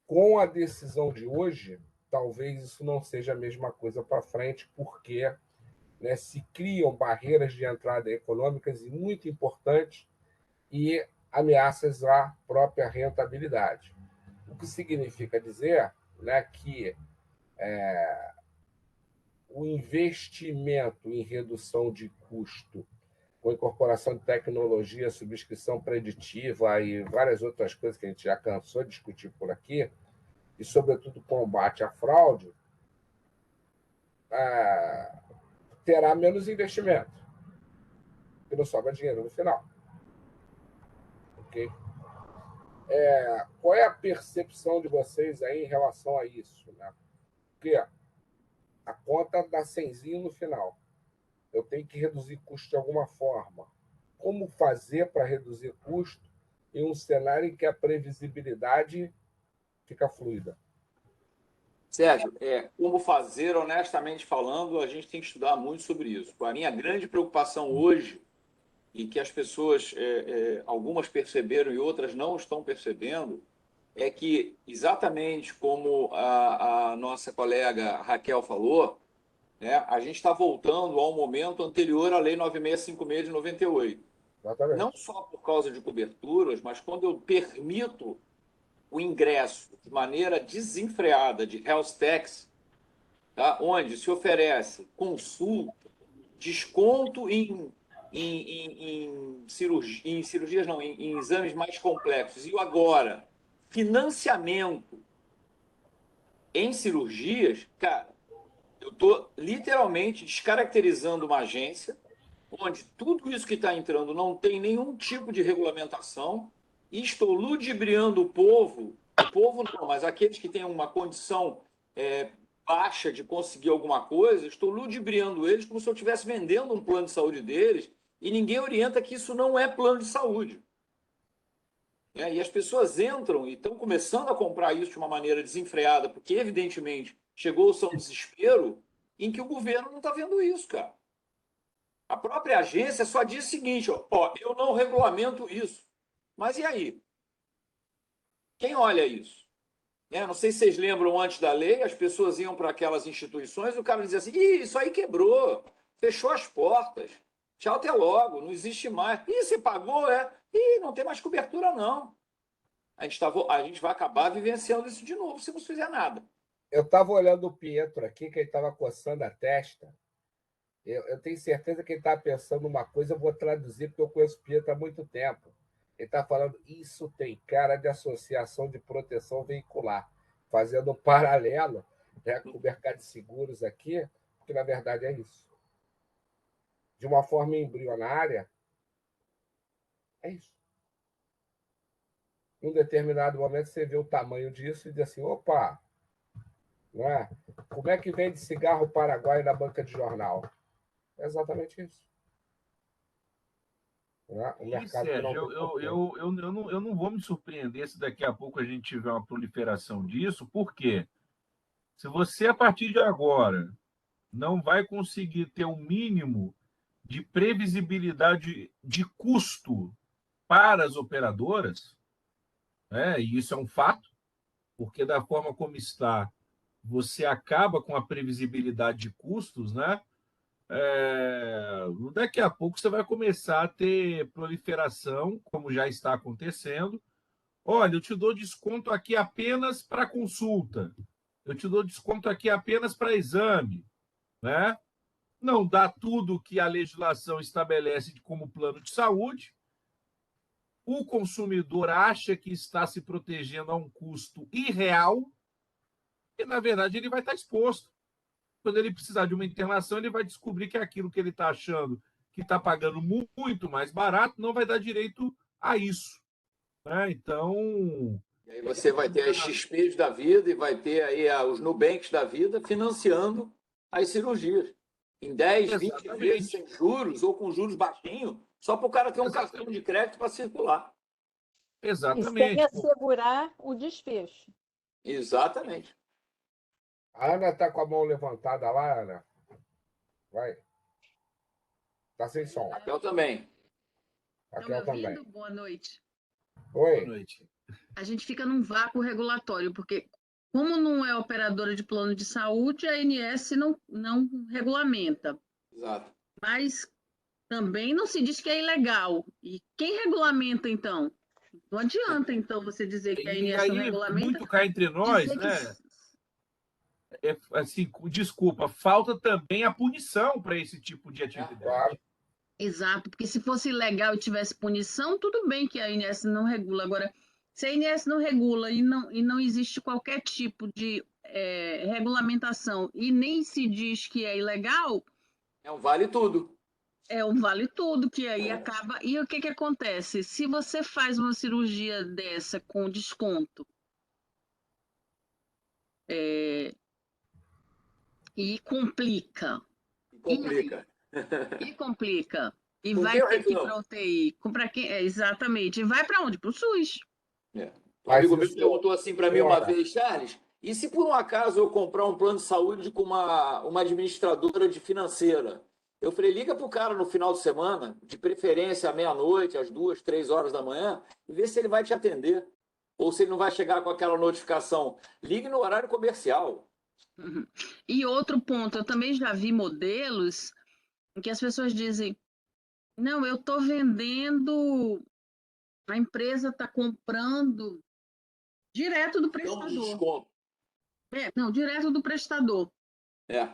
Com a decisão de hoje, talvez isso não seja a mesma coisa para frente, porque, né, se criam barreiras de entrada econômicas e muito importantes e ameaças à própria rentabilidade. O que significa dizer, né, que o investimento em redução de custo, com incorporação de tecnologia, subscrição preditiva e várias outras coisas que a gente já cansou de discutir por aqui, e, sobretudo, combate à fraude, terá menos investimento, porque não sobra dinheiro no final. Ok? Qual é a percepção de vocês aí em relação a isso? Né? Porque A conta dá 100 no final. Eu tenho que reduzir custo de alguma forma. Como fazer para reduzir custo em um cenário em que a previsibilidade fica fluida? Sérgio, como fazer, honestamente falando, a gente tem que estudar muito sobre isso. A minha grande preocupação hoje, e que as pessoas, algumas perceberam e outras não estão percebendo, é que, exatamente como a nossa colega Raquel falou, né, a gente está voltando ao momento anterior à Lei 9656 de 98. Não Exatamente. só por causa de coberturas, mas quando eu permito o ingresso de maneira desenfreada de health tax, tá? Onde se oferece consulta, desconto em cirurgias, não, em exames mais complexos. E agora, financiamento em cirurgias, cara, eu estou literalmente descaracterizando uma agência onde tudo isso que está entrando não tem nenhum tipo de regulamentação e estou ludibriando o povo não, mas aqueles que têm uma condição baixa de conseguir alguma coisa, estou ludibriando eles como se eu estivesse vendendo um plano de saúde deles e ninguém orienta que isso não é plano de saúde. E as pessoas entram e estão começando a comprar isso de uma maneira desenfreada, porque, evidentemente, chegou-se a um desespero em que o governo não está vendo isso, cara. A própria agência só diz o seguinte: ó, eu não regulamento isso. Mas e aí? Quem olha isso? Não sei se vocês lembram, antes da lei, as pessoas iam para aquelas instituições e o cara dizia assim: Ih, isso aí quebrou, fechou as portas, tchau, até logo, não existe mais. Ih, você pagou, Ih, não tem mais cobertura, não. A gente vai acabar vivenciando isso de novo se não fizer nada. Eu estava olhando o Pietro aqui, que ele estava coçando a testa. Eu tenho certeza que ele estava pensando uma coisa, eu vou traduzir, porque eu conheço o Pietro há muito tempo. Ele está falando, isso tem cara de associação de proteção veicular, fazendo um paralelo, né, com o mercado de seguros aqui, porque na verdade é isso. De uma forma embrionária, é isso. Em um determinado momento você vê o tamanho disso e diz assim, opa, não é? Como é que vende cigarro paraguaio na banca de jornal? É exatamente isso. Né? O mercado Sérgio, não eu não vou me surpreender se daqui a pouco a gente tiver uma proliferação disso, porque se você, a partir de agora, não vai conseguir ter um mínimo de previsibilidade de custo para as operadoras, né? E isso é um fato, porque da forma como está, você acaba com a previsibilidade de custos, né? Daqui a pouco você vai começar a ter proliferação, como já está acontecendo. Olha, eu te dou desconto aqui apenas para consulta. Eu te dou desconto aqui apenas para exame, né? Não dá tudo que a legislação estabelece como plano de saúde. O consumidor acha que está se protegendo a um custo irreal e, na verdade, ele vai estar exposto. Quando ele precisar de uma internação, ele vai descobrir que aquilo que ele está achando que está pagando muito mais barato não vai dar direito a isso. Né? Então. E aí você vai ter as XPs da vida e vai ter aí os Nubanks da vida financiando as cirurgias. Em 10, 20 vezes sem juros ou com juros baixinhos, só para o cara ter um cartão de crédito para circular. Exatamente. E sem assegurar o desfecho. Exatamente. A Ana está com a mão levantada lá, Ana. Vai. Está sem som. Raquel também. Raquel também. Boa noite. Oi. Boa noite. A gente fica num vácuo regulatório, porque como não é operadora de plano de saúde, a ANS não regulamenta. Exato. Mas também não se diz que é ilegal. E quem regulamenta, então? Não adianta, então, você dizer que a ANS não regulamenta. Muito cá entre nós, né? Assim, desculpa, falta também a punição para esse tipo de atividade. Claro. Exato, porque se fosse ilegal e tivesse punição, tudo bem que a ANS não regula. Agora, se a ANS não regula e não existe qualquer tipo de regulamentação e nem se diz que é ilegal... É um vale tudo. É um vale tudo, que aí acaba... E o que acontece? Se você faz uma cirurgia dessa com desconto, E complica. Complica. E complica. E Com vai quem eu ter que ir reclamo? para UTI. Para quem? Exatamente. E vai para onde? Para o SUS. Um Mas amigo meu isso perguntou assim para mim uma ora, vez, Charles, e se por um acaso eu comprar um plano de saúde com uma administradora de financeira? Eu falei, liga para o cara no final de semana, de preferência à meia-noite, às 2, 3 horas da manhã, e vê se ele vai te atender. Ou se ele não vai chegar com aquela notificação. Ligue no horário comercial. Uhum. E outro ponto, eu também já vi modelos em que as pessoas dizem, não, eu estou vendendo, a empresa está comprando direto do Então, de prestador. desconto. Não, direto do prestador. É.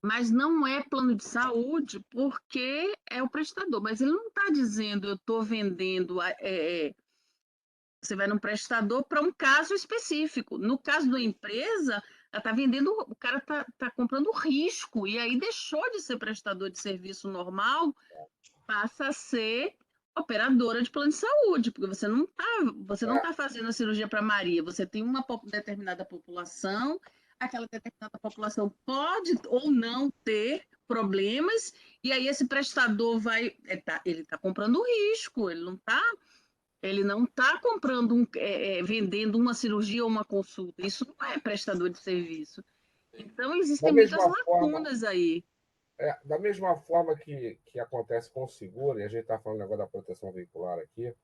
Mas não é plano de saúde porque é o prestador. Mas ele não está dizendo, eu estou vendendo. Você vai num prestador para um caso específico. No caso da empresa, ela está vendendo, o cara está comprando risco, e aí deixou de ser prestador de serviço normal, passa a ser operadora de plano de saúde, porque você não é, tá fazendo a cirurgia para Maria, você tem uma determinada população, aquela determinada população pode ou não ter problemas, e aí esse prestador ele está comprando risco, ele não está comprando vendendo uma cirurgia ou uma consulta. Isso não é prestador de serviço. Então, da existem muitas mesma forma, lacunas aí. da mesma forma que acontece com o seguro, e a gente está falando agora da proteção veicular aqui,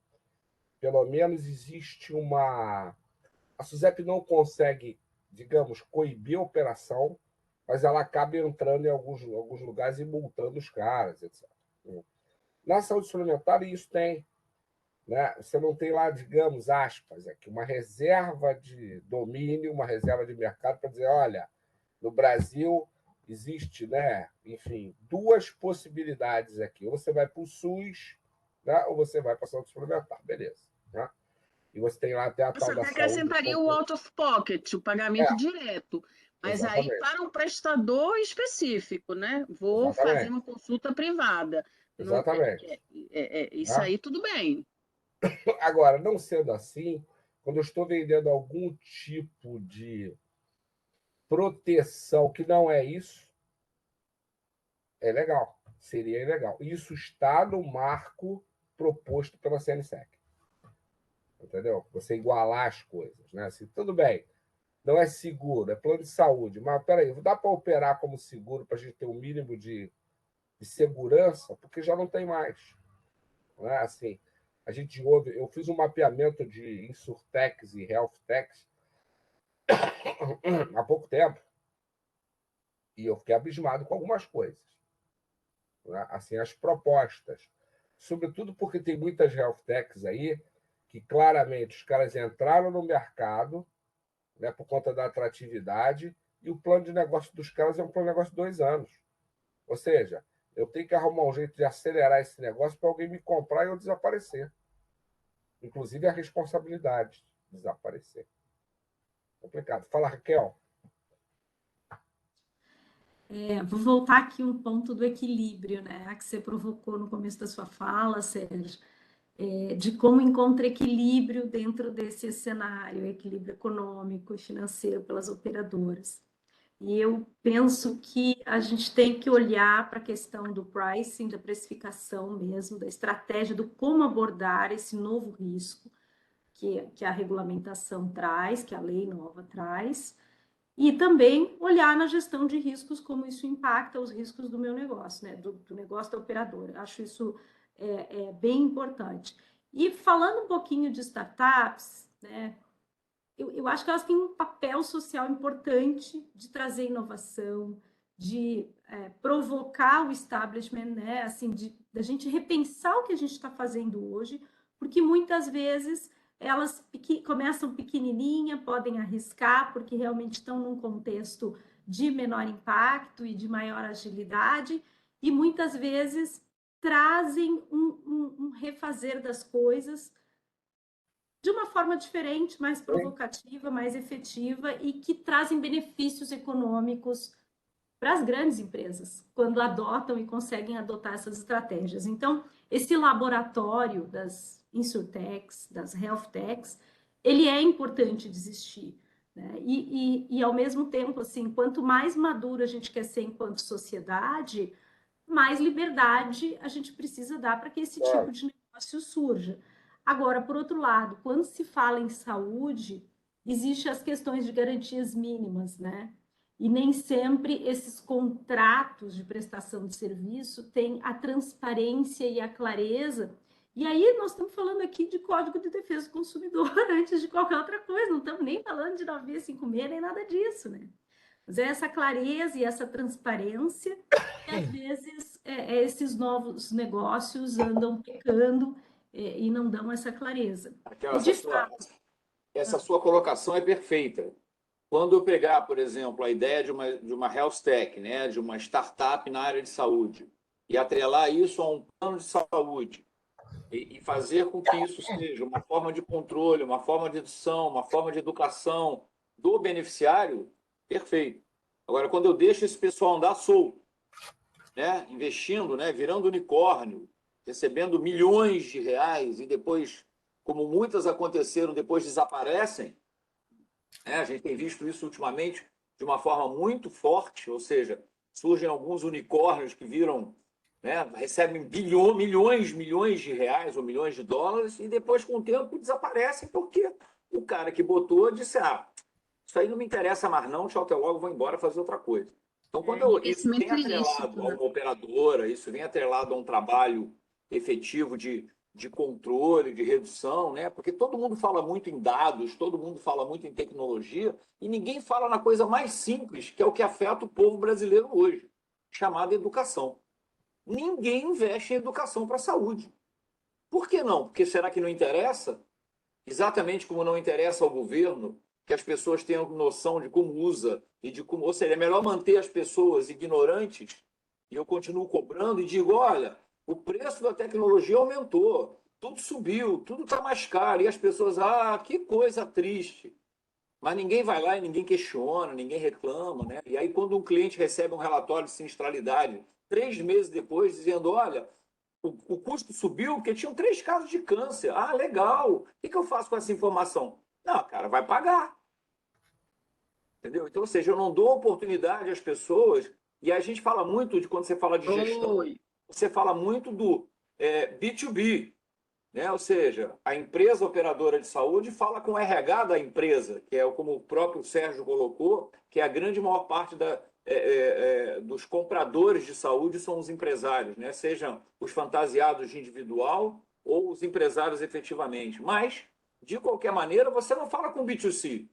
pelo menos existe uma. A SUSEP não consegue, digamos, coibir a operação, mas ela acaba entrando em alguns lugares e multando os caras, etc. Na saúde suplementar, isso tem. Né? Você não tem lá, digamos, aspas, aqui, uma reserva de domínio, uma reserva de mercado para dizer, olha, no Brasil existe, né, enfim, duas possibilidades aqui. Ou você vai para o SUS, né, ou você vai para a saúde suplementar, beleza. Né? E você tem lá até a Você tal da até saúde. acrescentaria o out of pocket, o pagamento É, direto. Mas aí exatamente. para um prestador específico, né? Vou fazer Exatamente. uma consulta privada. Não, Exatamente. isso Né? aí tudo bem. Agora, não sendo assim, quando eu estou vendendo algum tipo de proteção que não é isso, é legal, seria ilegal. Isso está no marco proposto pela CNSEC. Entendeu? Você igualar as coisas. Né? Assim, tudo bem, não é seguro, é plano de saúde, mas peraí, dá para operar como seguro para a gente ter um mínimo de segurança? Porque já não tem mais. Não é? Assim, a gente ouve, eu fiz um mapeamento de Insurtechs e Healthtechs há pouco tempo e eu fiquei abismado com algumas coisas. Né? Assim, as propostas. Sobretudo porque tem muitas health techs aí que claramente os caras entraram no mercado, né, por conta da atratividade, e o plano de negócio dos caras é um plano de negócio de 2 anos. Ou seja, eu tenho que arrumar um jeito de acelerar esse negócio para alguém me comprar e eu desaparecer. Inclusive a responsabilidade de desaparecer. Complicado. Fala, Raquel. Vou voltar aqui um ponto do equilíbrio, né? A que você provocou no começo da sua fala, Sérgio, de como encontra equilíbrio dentro desse cenário, equilíbrio econômico e financeiro pelas operadoras. E eu penso que a gente tem que olhar para a questão do pricing, da precificação mesmo, da estratégia, do como abordar esse novo risco que a regulamentação traz, que a lei nova traz, e também olhar na gestão de riscos, como isso impacta os riscos do meu negócio, né? do negócio da operadora. Acho isso bem importante. E falando um pouquinho de startups, né? Eu acho que elas têm um papel social importante de trazer inovação, de provocar o establishment, né? Assim, da gente repensar o que a gente está fazendo hoje, porque muitas vezes elas começam pequenininha, podem arriscar, porque realmente estão num contexto de menor impacto e de maior agilidade, e muitas vezes trazem um refazer das coisas de uma forma diferente, mais provocativa, mais efetiva e que trazem benefícios econômicos para as grandes empresas, quando adotam e conseguem adotar essas estratégias. Então, esse laboratório das insurtechs, das healthtechs, ele é importante de existir, né? E ao mesmo tempo, assim, quanto mais maduro a gente quer ser enquanto sociedade, mais liberdade a gente precisa dar para que esse tipo de negócio surja. Agora, por outro lado, quando se fala em saúde, existem as questões de garantias mínimas, né? E nem sempre esses contratos de prestação de serviço têm a transparência e a clareza. E aí nós estamos falando aqui de Código de Defesa do Consumidor antes de qualquer outra coisa, não estamos nem falando de 9656 nem nada disso, né? Mas é essa clareza e essa transparência que às vezes esses novos negócios andam pecando e não dão essa clareza. Essa sua colocação é perfeita. Quando eu pegar, por exemplo, a ideia de uma health tech, né, de uma startup na área de saúde, e atrelar isso a um plano de saúde, e fazer com que isso seja uma forma de controle, uma forma de edição, uma forma de educação do beneficiário, perfeito. Agora, quando eu deixo esse pessoal andar solto, né, investindo, né, virando unicórnio, recebendo milhões de reais e depois, como muitas aconteceram, depois desaparecem, a gente tem visto isso ultimamente de uma forma muito forte, ou seja, surgem alguns unicórnios que viram, né, recebem milhões de reais ou milhões de dólares e depois, com o tempo, desaparecem porque o cara que botou disse, isso aí não me interessa mais não, tchau, até logo, vou embora fazer outra coisa. Então, quando isso vem atrelado a uma operadora, isso vem atrelado a um trabalho efetivo de controle, de redução, né? Porque todo mundo fala muito em dados, todo mundo fala muito em tecnologia e ninguém fala na coisa mais simples, que é o que afeta o povo brasileiro hoje, chamada educação. Ninguém investe em educação para a saúde. Por que não? Porque será que não interessa? Exatamente como não interessa ao governo que as pessoas tenham noção de como usa e de como, ou seja, é melhor manter as pessoas ignorantes e eu continuo cobrando e digo, olha, o preço da tecnologia aumentou, tudo subiu, tudo está mais caro e as pessoas, que coisa triste. Mas ninguém vai lá e ninguém questiona, ninguém reclama, né? E aí quando um cliente recebe um relatório de sinistralidade 3 meses depois dizendo, olha, o custo subiu porque tinham 3 casos de câncer. Legal. O que eu faço com essa informação? Não, cara, vai pagar. Entendeu? Então, ou seja, eu não dou oportunidade às pessoas, e a gente fala muito de, quando você fala de gestão, você fala muito do B2B, né? Ou seja, a empresa operadora de saúde fala com o RH da empresa, que é como o próprio Sérgio colocou, que é a grande maior parte dos compradores de saúde são os empresários, né? Sejam os fantasiados de individual ou os empresários efetivamente. Mas, de qualquer maneira, você não fala com o B2C,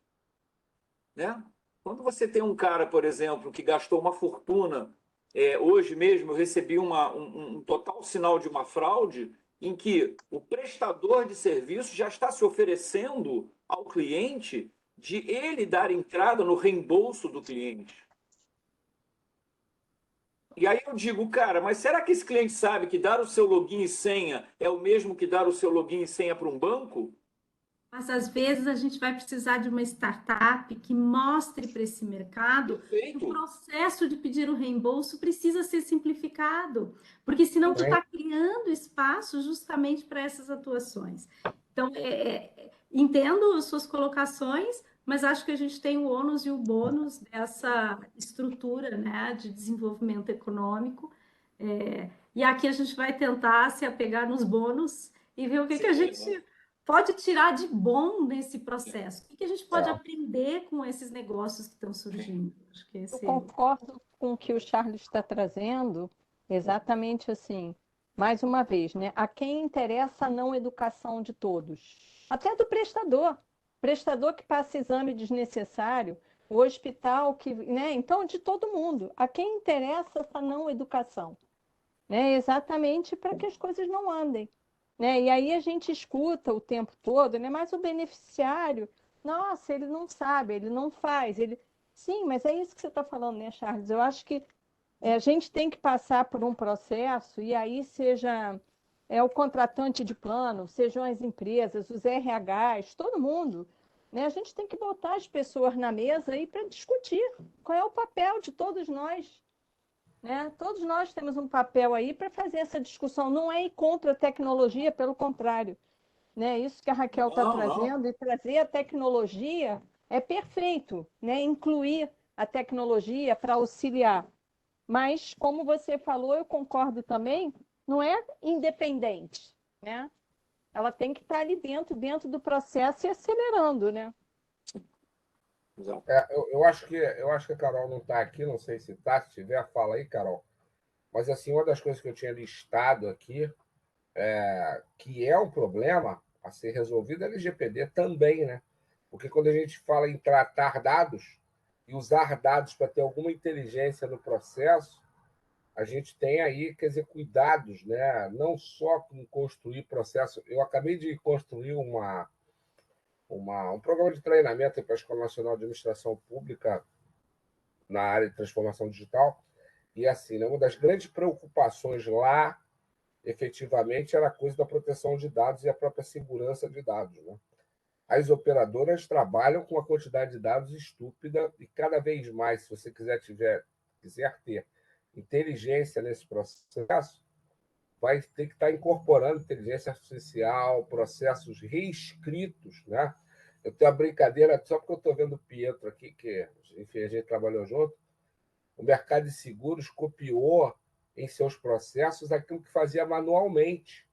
né? Quando você tem um cara, por exemplo, que gastou uma fortuna, hoje mesmo eu recebi um total sinal de uma fraude em que o prestador de serviço já está se oferecendo ao cliente de ele dar entrada no reembolso do cliente. E aí eu digo, cara, mas será que esse cliente sabe que dar o seu login e senha é o mesmo que dar o seu login e senha para um banco? Mas, às vezes, a gente vai precisar de uma startup que mostre para esse mercado que o processo de pedir o reembolso precisa ser simplificado, porque senão tu está criando espaço justamente para essas atuações. Então, entendo suas colocações, mas acho que a gente tem o ônus e o bônus dessa estrutura, né, de desenvolvimento econômico, e aqui a gente vai tentar se apegar nos bônus e ver o que a gente pode tirar de bom nesse processo? O que a gente pode aprender com esses negócios que estão surgindo? Acho que Eu concordo com o que o Charles está trazendo, exatamente assim. Mais uma vez, né? A quem interessa a não educação de todos? Até do prestador. Prestador que passa exame desnecessário, o hospital que, né? Então, de todo mundo. A quem interessa essa não educação? Né? Exatamente para que as coisas não andem. Né? E aí a gente escuta o tempo todo, né? Mas o beneficiário, nossa, ele não sabe, ele não faz. Sim, mas é isso que você está falando, né, Charles? Eu acho que a gente tem que passar por um processo, e aí seja o contratante de plano, sejam as empresas, os RHs, todo mundo. Né? A gente tem que botar as pessoas na mesa aí para discutir qual é o papel de todos nós. Né? Todos nós temos um papel aí para fazer essa discussão. Não é ir contra a tecnologia, pelo contrário. Né? Isso que a Raquel está trazendo, e trazer a tecnologia é perfeito, né? Incluir a tecnologia para auxiliar. Mas, como você falou, eu concordo também, não é independente, né? Ela tem que estar ali dentro do processo e acelerando, né? Eu acho que a Carol não está aqui, não sei se está, se tiver, fala aí, Carol. Mas assim, uma das coisas que eu tinha listado aqui, que é um problema a ser resolvido, é a LGPD também, né? Porque quando a gente fala em tratar dados e usar dados para ter alguma inteligência no processo, a gente tem aí, quer dizer, cuidados, né? Não só com construir processo. Eu acabei de construir um programa de treinamento para a Escola Nacional de Administração Pública na área de transformação digital. E assim, né, uma das grandes preocupações lá, efetivamente, era a coisa da proteção de dados e a própria segurança de dados. Né? As operadoras trabalham com uma quantidade de dados estúpida e cada vez mais, se você quiser ter inteligência nesse processo, vai ter que estar incorporando inteligência artificial, processos reescritos, né? Eu tenho a brincadeira, só porque eu estou vendo o Pietro aqui, que, enfim, a gente trabalhou junto, o mercado de seguros copiou em seus processos aquilo que fazia manualmente.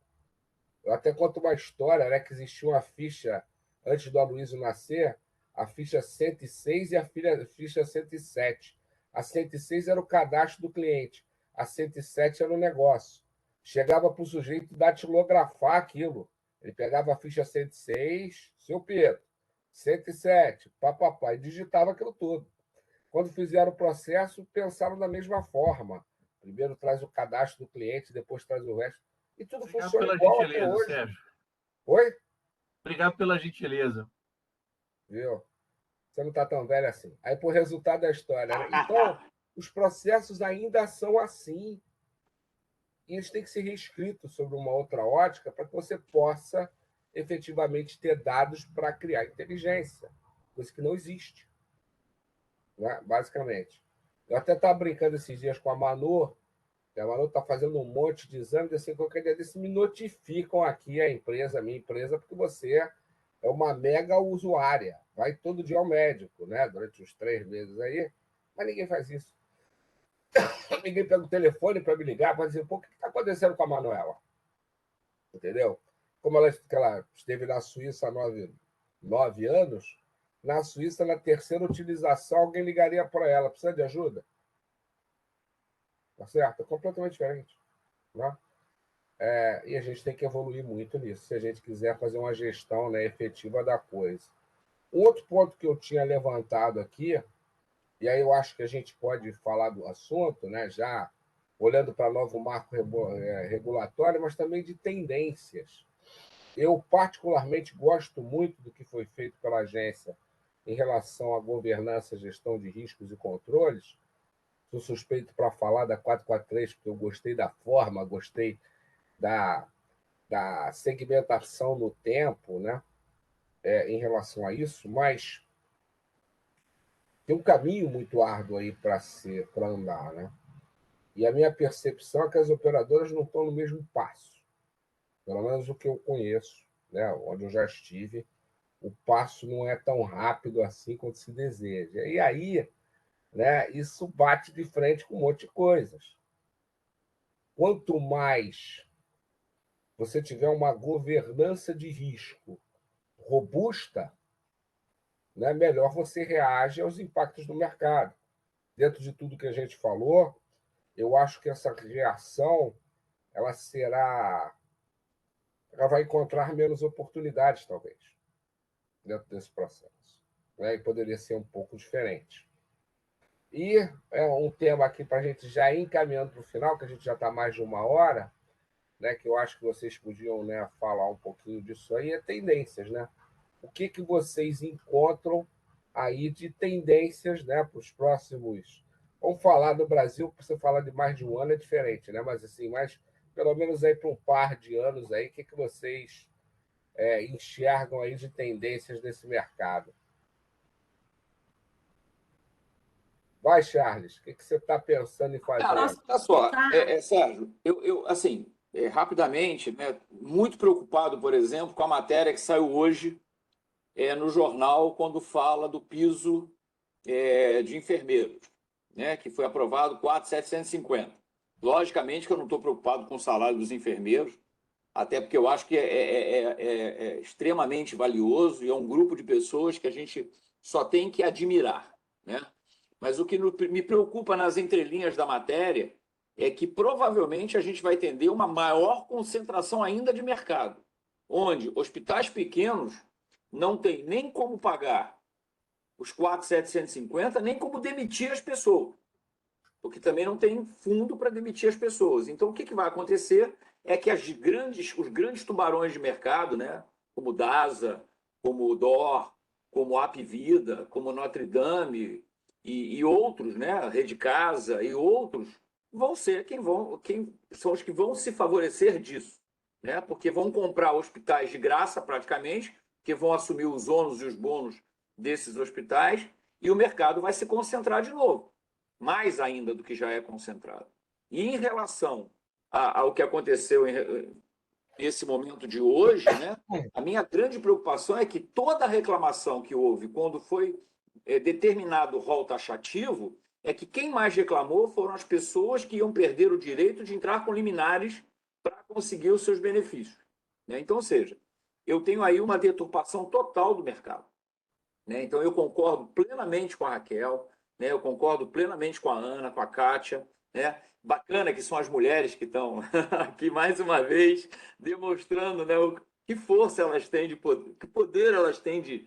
Eu até conto uma história, né, que existia uma ficha, antes do Aloysio nascer, a ficha 106 e a ficha 107. A 106 era o cadastro do cliente, a 107 era o negócio. Chegava para o sujeito datilografar aquilo. Ele pegava a ficha 106, seu Pedro, 107, papapá, e digitava aquilo tudo. Quando fizeram o processo, pensaram da mesma forma. Primeiro traz o cadastro do cliente, depois traz o resto. E tudo Obrigado funciona pela igual até gentileza, hoje. Sérgio. Oi? Obrigado pela gentileza. Viu? Você não está tão velho assim. Aí, por resultado da história. Né? Então, os processos ainda são assim. E eles têm que ser reescritos sobre uma outra ótica para que você possa efetivamente ter dados para criar inteligência, coisa que não existe, né? Basicamente. Eu até estava brincando esses dias com a Manu, que a Manu está fazendo um monte de exames, assim, qualquer dia desse me notificam aqui a empresa, a minha empresa, porque você é uma mega usuária, vai todo dia ao médico, né? Durante uns 3 meses aí, mas ninguém faz isso. Ninguém pega o telefone para me ligar para dizer, pô, o que está acontecendo com a Manuela? Entendeu? Como ela esteve na Suíça há 9 anos, na Suíça, na terceira utilização, alguém ligaria para ela, precisa de ajuda? Tá certo? É completamente diferente. Né? E a gente tem que evoluir muito nisso, se a gente quiser fazer uma gestão, né, efetiva da coisa. Um outro ponto que eu tinha levantado aqui, e aí eu acho que a gente pode falar do assunto, né, já olhando para o novo marco regulatório, mas também de tendências. Eu, particularmente, gosto muito do que foi feito pela agência em relação à governança, gestão de riscos e controles. Sou suspeito para falar da 443, porque eu gostei da forma, gostei da segmentação no tempo, né, em relação a isso, mas tem um caminho muito árduo aí para andar, né? E a minha percepção é que as operadoras não estão no mesmo passo, pelo menos o que eu conheço, né, onde eu já estive, o passo não é tão rápido assim quanto se deseja. E aí, né, isso bate de frente com um monte de coisas. Quanto mais você tiver uma governança de risco robusta, né, melhor você reage aos impactos do mercado. Dentro de tudo que a gente falou, eu acho que essa reação ela vai encontrar menos oportunidades, talvez, dentro desse processo. Né? E poderia ser um pouco diferente. E é um tema aqui para a gente já ir encaminhando para o final, que a gente já está mais de 1 hora, né, que eu acho que vocês podiam, né, falar um pouquinho disso aí, é tendências, né? O que vocês encontram aí de tendências, né, para os próximos... Vamos falar do Brasil, para você falar de mais de 1 ano é diferente, né? Mas assim, pelo menos aí para um par de anos aí, o que vocês enxergam aí de tendências desse mercado? Vai, Charles, o que você está pensando em fazer? Cara, olha só, Sérgio, eu assim, rapidamente, né, muito preocupado, por exemplo, com a matéria que saiu hoje no jornal quando fala do piso de enfermeiros, né, que foi aprovado 4.750. Logicamente que eu não estou preocupado com o salário dos enfermeiros, até porque eu acho que é extremamente valioso e é um grupo de pessoas que a gente só tem que admirar, né? Mas o que me preocupa nas entrelinhas da matéria é que provavelmente a gente vai tender uma maior concentração ainda de mercado, onde hospitais pequenos não têm nem como pagar os 4.750, nem como demitir as pessoas, porque também não tem fundo para demitir as pessoas. Então, o que vai acontecer é que os grandes tubarões de mercado, né, como o DASA, como o DOR, como a Apvida, como Notre Dame e outros, né, a Rede Casa e outros, vão ser quem são os que vão se favorecer disso, né, porque vão comprar hospitais de graça praticamente, que vão assumir os ônus e os bônus desses hospitais, e o mercado vai se concentrar de novo, mais ainda do que já é concentrado. E em relação ao que aconteceu nesse momento de hoje, né, a minha grande preocupação é que toda a reclamação que houve quando foi determinado o rol taxativo é que quem mais reclamou foram as pessoas que iam perder o direito de entrar com liminares para conseguir os seus benefícios, né? Então, ou seja, eu tenho aí uma deturpação total do mercado, né? Então, eu concordo plenamente com a Raquel, né? Eu concordo plenamente com a Ana, com a Kátia, né? Bacana que são as mulheres que estão aqui mais uma vez demonstrando, né, que força elas têm de poder, que poder elas têm de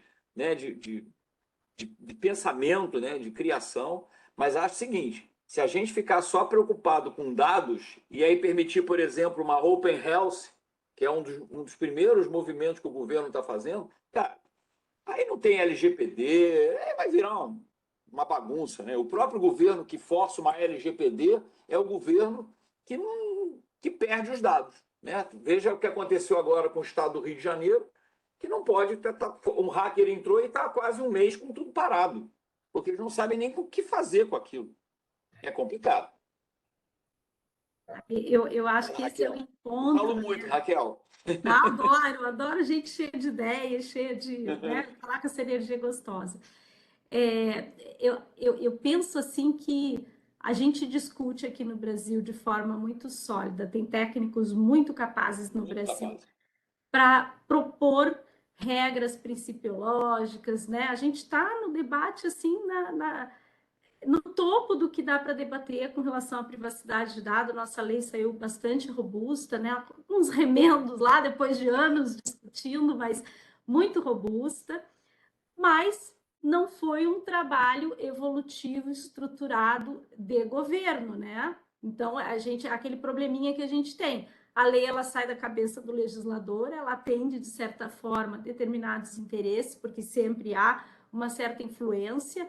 pensamento, né, de criação. Mas acho o seguinte: se a gente ficar só preocupado com dados e aí permitir, por exemplo, uma Open Health, que é um dos primeiros movimentos que o governo está fazendo, cara, aí não tem LGPD, vai virar uma bagunça, né? O próprio governo que força uma LGPD é o governo que perde os dados, né? Veja o que aconteceu agora com o estado do Rio de Janeiro, que não pode... Um hacker entrou e está há quase um mês com tudo parado, porque eles não sabem nem o que fazer com aquilo. É complicado. Eu acho que esse é o encontro... Falo muito, Raquel. Adoro gente cheia de ideias, cheia de... né, falar com essa energia gostosa. Eu penso assim que a gente discute aqui no Brasil de forma muito sólida, tem técnicos muito capazes no Brasil para propor regras principiológicas, né? A gente está no debate assim no topo do que dá para debater com relação à privacidade de dados. Nossa lei saiu bastante robusta, né? Uns remendos lá depois de anos discutindo, mas muito robusta. Mas não foi um trabalho evolutivo estruturado de governo, né? Então, aquele probleminha que a gente tem. A lei, ela sai da cabeça do legislador, ela atende, de certa forma, determinados interesses, porque sempre há uma certa influência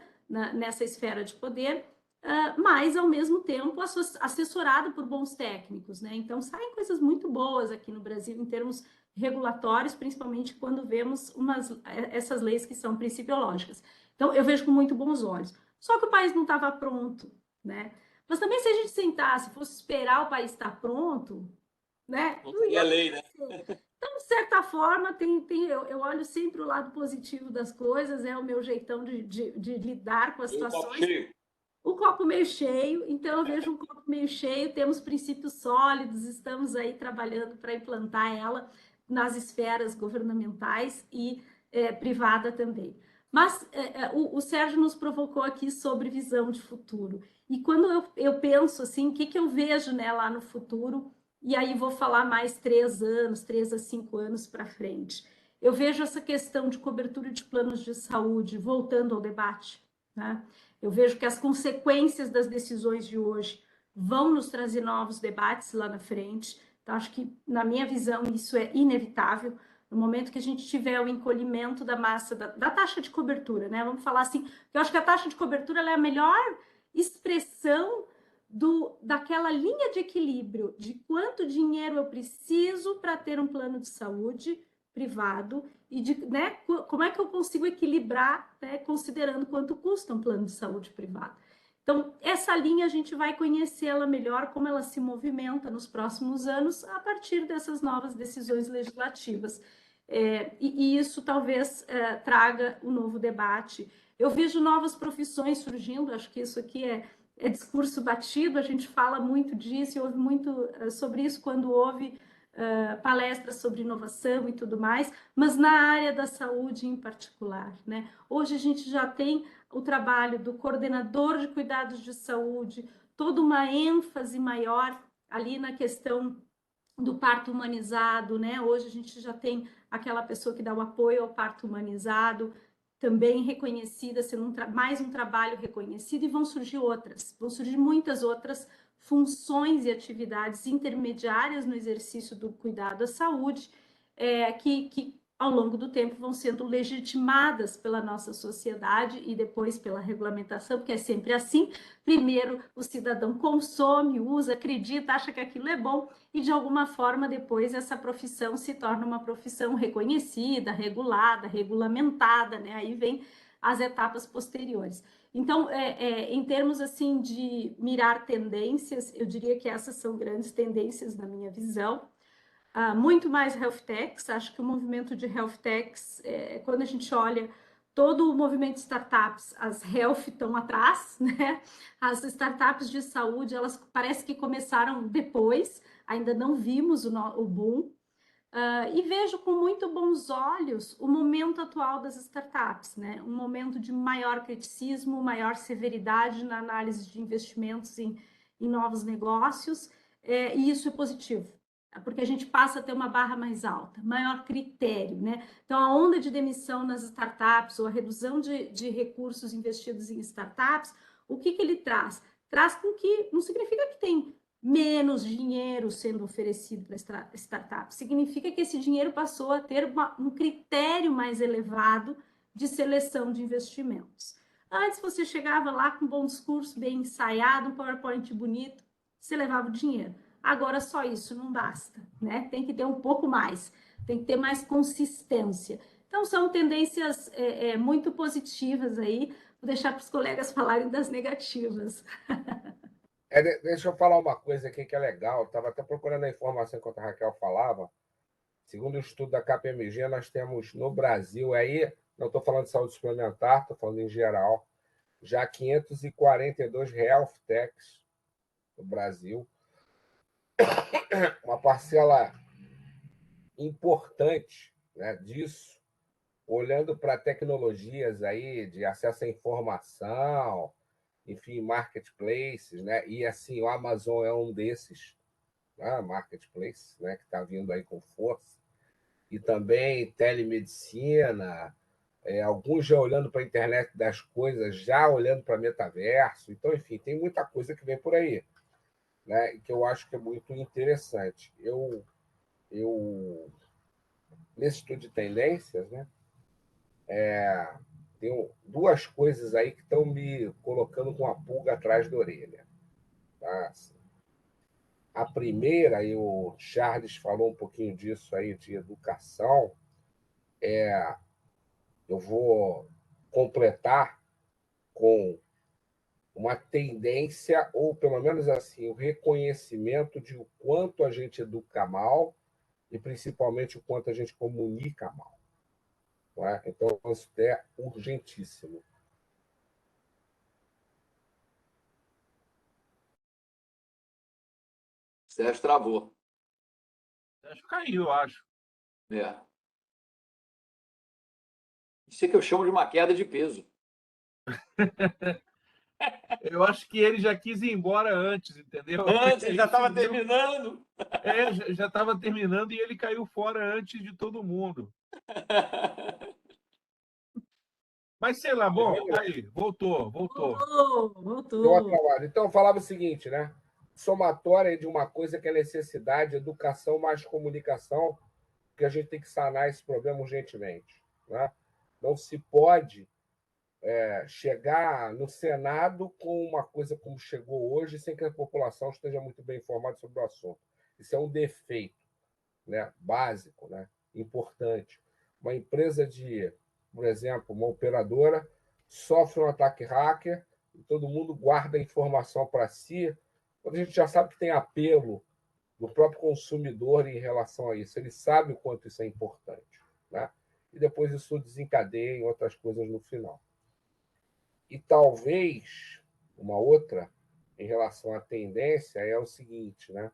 nessa esfera de poder, mas, ao mesmo tempo, assessorado por bons técnicos, né? Então, saem coisas muito boas aqui no Brasil, em termos regulatórios, principalmente quando vemos essas leis que são principiológicas. Então, eu vejo com muito bons olhos. Só que o país não estava pronto, né? Mas também, se a gente sentasse, fosse esperar o país estar pronto, né? Não teria lei, né? Então, de certa forma, eu olho sempre o lado positivo das coisas, é o meu jeitão de lidar com as situações. O copo meio cheio, então eu vejo um copo meio cheio, temos princípios sólidos, estamos aí trabalhando para implantar ela nas esferas governamentais e privada também. Mas o Sérgio nos provocou aqui sobre visão de futuro. E quando eu penso assim, o que eu vejo, né, lá no futuro, e aí vou falar mais 3 a 5 anos para frente. Eu vejo essa questão de cobertura de planos de saúde voltando ao debate, né? Eu vejo que as consequências das decisões de hoje vão nos trazer novos debates lá na frente. Então, acho que, na minha visão, isso é inevitável. No momento que a gente tiver o encolhimento da massa, da taxa de cobertura, né? Vamos falar assim, eu acho que a taxa de cobertura ela é a melhor expressão daquela linha de equilíbrio de quanto dinheiro eu preciso para ter um plano de saúde privado e né, como é que eu consigo equilibrar, né, considerando quanto custa um plano de saúde privado. Então, essa linha a gente vai conhecê-la melhor, como ela se movimenta nos próximos anos, a partir dessas novas decisões legislativas. E isso talvez traga um novo debate. Eu vejo novas profissões surgindo, acho que isso aqui é discurso batido, a gente fala muito disso, e ouve muito sobre isso quando houve palestras sobre inovação e tudo mais, mas na área da saúde em particular, né? Hoje a gente já tem o trabalho do coordenador de cuidados de saúde, toda uma ênfase maior ali na questão do parto humanizado, né? Hoje a gente já tem aquela pessoa que dá o apoio ao parto humanizado, também reconhecida, sendo mais um trabalho reconhecido, e vão surgir muitas outras funções e atividades intermediárias no exercício do cuidado à saúde, que ao longo do tempo vão sendo legitimadas pela nossa sociedade e depois pela regulamentação, porque é sempre assim. Primeiro o cidadão consome, usa, acredita, acha que aquilo é bom, e de alguma forma depois essa profissão se torna uma profissão reconhecida, regulada, regulamentada, né? Aí vem as etapas posteriores. Então, em termos assim de mirar tendências, eu diria que essas são grandes tendências na minha visão. Muito mais health techs, acho que o movimento de health techs, quando a gente olha todo o movimento de startups, as health estão atrás, né? As startups de saúde, elas parece que começaram depois, ainda não vimos o boom. E vejo com muito bons olhos o momento atual das startups, né? Um momento de maior criticismo, maior severidade na análise de investimentos em novos negócios, e isso é positivo, porque a gente passa a ter uma barra mais alta, maior critério, né? Então, a onda de demissão nas startups ou a redução de recursos investidos em startups, o que ele traz? Traz com que, não significa que tem menos dinheiro sendo oferecido para startup, significa que esse dinheiro passou a ter um critério mais elevado de seleção de investimentos. Antes você chegava lá com um bom discurso, bem ensaiado, um PowerPoint bonito, você levava o dinheiro. Agora só isso não basta, né? Tem que ter um pouco mais, tem que ter mais consistência. Então são tendências muito positivas aí. Vou deixar para os colegas falarem das negativas. Deixa eu falar uma coisa aqui que é legal. Estava até procurando a informação enquanto a Raquel falava. Segundo o estudo da KPMG, nós temos no Brasil, aí não estou falando de saúde suplementar, estou falando em geral, já 542 health techs no Brasil. Uma parcela importante, né, disso, olhando para tecnologias aí de acesso à informação, enfim, marketplaces, né? E assim, o Amazon é um desses, né? Marketplace, né? Que está vindo aí com força. E também telemedicina, alguns já olhando para a internet das coisas, já olhando para metaverso. Então, enfim, tem muita coisa que vem por aí, né? E que eu acho que é muito interessante. Eu nesse estudo de tendências, né? Tem duas coisas aí que estão me colocando com a pulga atrás da orelha. Tá? A primeira, e o Charles falou um pouquinho disso aí, de educação, eu vou completar com uma tendência, ou pelo menos assim, o reconhecimento de o quanto a gente educa mal e principalmente o quanto a gente comunica mal. Não é? Então, isso é urgentíssimo. Sérgio travou. Acho que caiu, eu acho. Isso é que eu chamo de uma queda de peso. Eu acho que ele já quis ir embora antes, entendeu? Antes, já estava terminando. Já estava terminando e ele caiu fora antes de todo mundo. Mas sei lá, bom, aí, voltou. Então, eu falava o seguinte, né? Somatória de uma coisa que é necessidade, educação mais comunicação, que a gente tem que sanar esse problema urgentemente. Né? Não se pode chegar no Senado com uma coisa como chegou hoje, sem que a população esteja muito bem informada sobre o assunto. Isso é um defeito, né? Básico, né? Importante. Uma empresa por exemplo, uma operadora, sofre um ataque hacker e todo mundo guarda a informação para si, quando a gente já sabe que tem apelo do próprio consumidor em relação a isso. Ele sabe o quanto isso é importante. né? E depois isso desencadeia em outras coisas no final. E talvez uma outra, em relação à tendência, é o seguinte, né?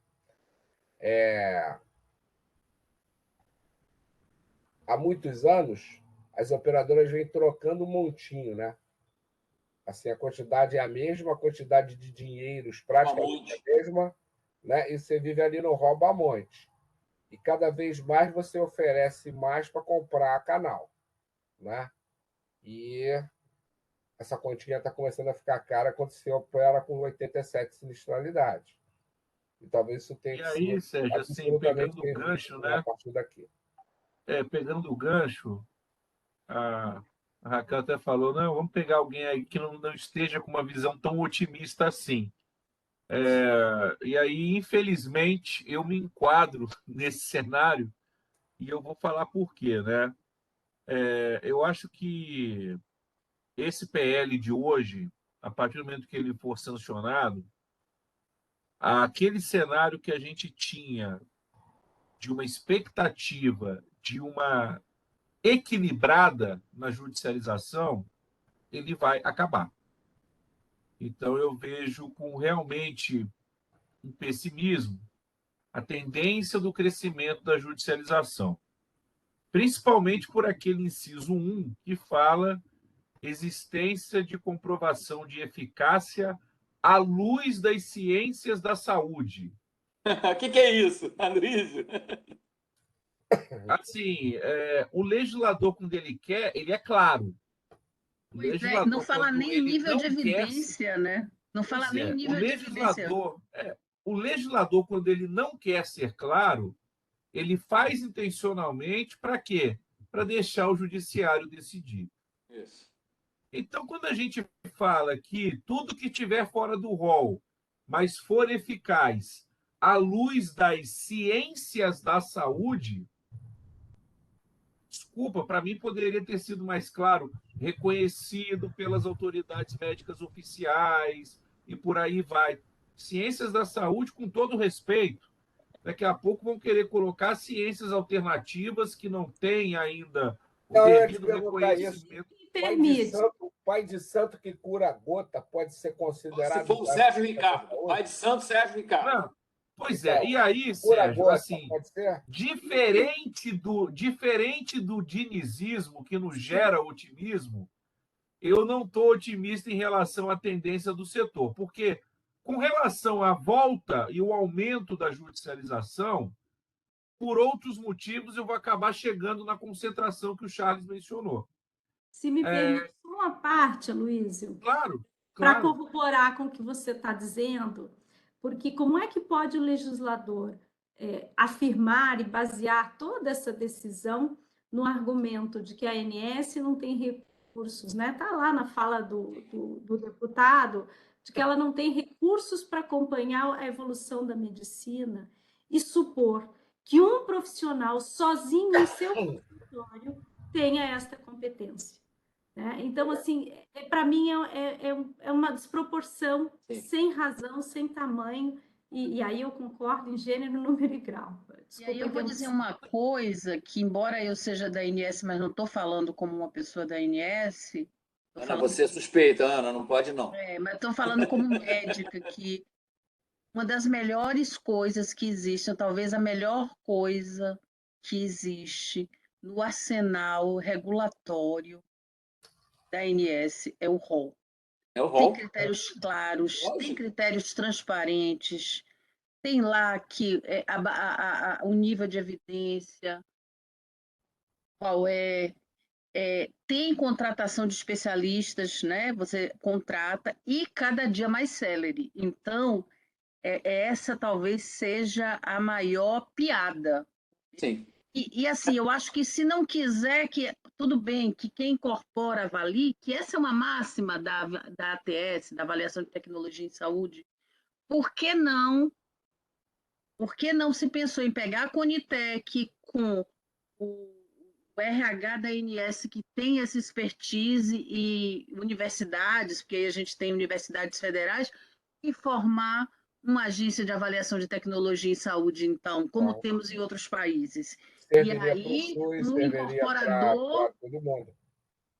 Há muitos anos, as operadoras vêm trocando um montinho, né? Assim, a quantidade é a mesma, a quantidade de dinheiros praticamente é a mesma, né? E você vive ali no rouba-monte. E cada vez mais você oferece mais para comprar canal, né? E essa continha está começando a ficar cara quando você opera com 87 sinistralidade. E talvez isso tenha E que ser aí, Sérgio, assim, absolutamente pegando o gancho, revisto a né? partir daqui. Pegando o gancho, a Raquel até falou, não, vamos pegar alguém aí que não esteja com uma visão tão otimista assim. E aí, infelizmente, eu me enquadro nesse cenário e eu vou falar por quê, né? Eu acho que esse PL de hoje, a partir do momento que ele for sancionado, aquele cenário que a gente tinha de uma expectativa de uma equilibrada na judicialização, ele vai acabar. Então, eu vejo com realmente um pessimismo a tendência do crescimento da judicialização, principalmente por aquele inciso 1 que fala existência de comprovação de eficácia à luz das ciências da saúde. O que é isso, Andrísio? Assim, o legislador, quando ele quer, ele é claro. O Pois é, não legislador, fala quando nem ele nível de não quer. evidência, né? Não fala Pois nem é, nível de evidência. o legislador, quando ele não quer ser claro, ele faz intencionalmente para quê? Para deixar o judiciário decidir. Isso. Então, quando a gente fala que tudo que tiver fora do rol, mas for eficaz à luz das ciências da saúde, desculpa, para mim poderia ter sido mais claro, reconhecido pelas autoridades médicas oficiais e por aí vai. Ciências da saúde, com todo respeito, daqui a pouco vão querer colocar ciências alternativas que não têm ainda o Não, eu ia te devido perguntar isso. reconhecimento. Permite. Pai de santo que cura a gota pode ser Se considerado. for o Sérgio Ricardo, pai de santo Sérgio Ricardo. Não, pois Então, e aí, cura a Sérgio, gota, assim, pode ser? diferente do dinizismo que nos gera otimismo, eu não estou otimista em relação à tendência do setor, porque com relação à volta e o aumento da judicialização, por outros motivos, eu vou acabar chegando na concentração que o Charles mencionou. Se me permite uma parte, Aloysio, Claro, para claro. corroborar com o que você está dizendo, porque como é que pode o legislador afirmar e basear toda essa decisão no argumento de que a ANS não tem recursos, né? Está lá na fala do deputado, de que ela não tem recursos para acompanhar a evolução da medicina e supor que um profissional sozinho em seu consultório tenha esta competência. Né? Então, assim, para mim é uma desproporção sem razão, sem tamanho, e aí eu concordo em gênero, número e grau. Desculpa, e aí eu vou dizer uma coisa que, embora eu seja da ANS, mas não estou falando como uma pessoa da ANS. Ana, você é suspeita, Ana, não pode não. Mas estou falando como médica, que uma das melhores coisas que existem, talvez a melhor coisa que existe no arsenal regulatório da ANS é o rol. É o rol. Tem critérios claros, tem critérios transparentes, tem lá que o nível de evidência, qual tem contratação de especialistas, né? Você contrata e cada dia mais célere. Então, essa talvez seja a maior piada. Sim. E assim, eu acho que se não quiser, tudo bem, que quem incorpora avalie, que essa é uma máxima da ATS, da Avaliação de Tecnologia em Saúde, por que não se pensou em pegar a Conitec com o RH da ANS, que tem essa expertise, e universidades, porque aí a gente tem universidades federais, e formar uma agência de avaliação de tecnologia em saúde, então, como temos em outros países. Serviria para o aí, SUS, um serviria para incorporador todo mundo.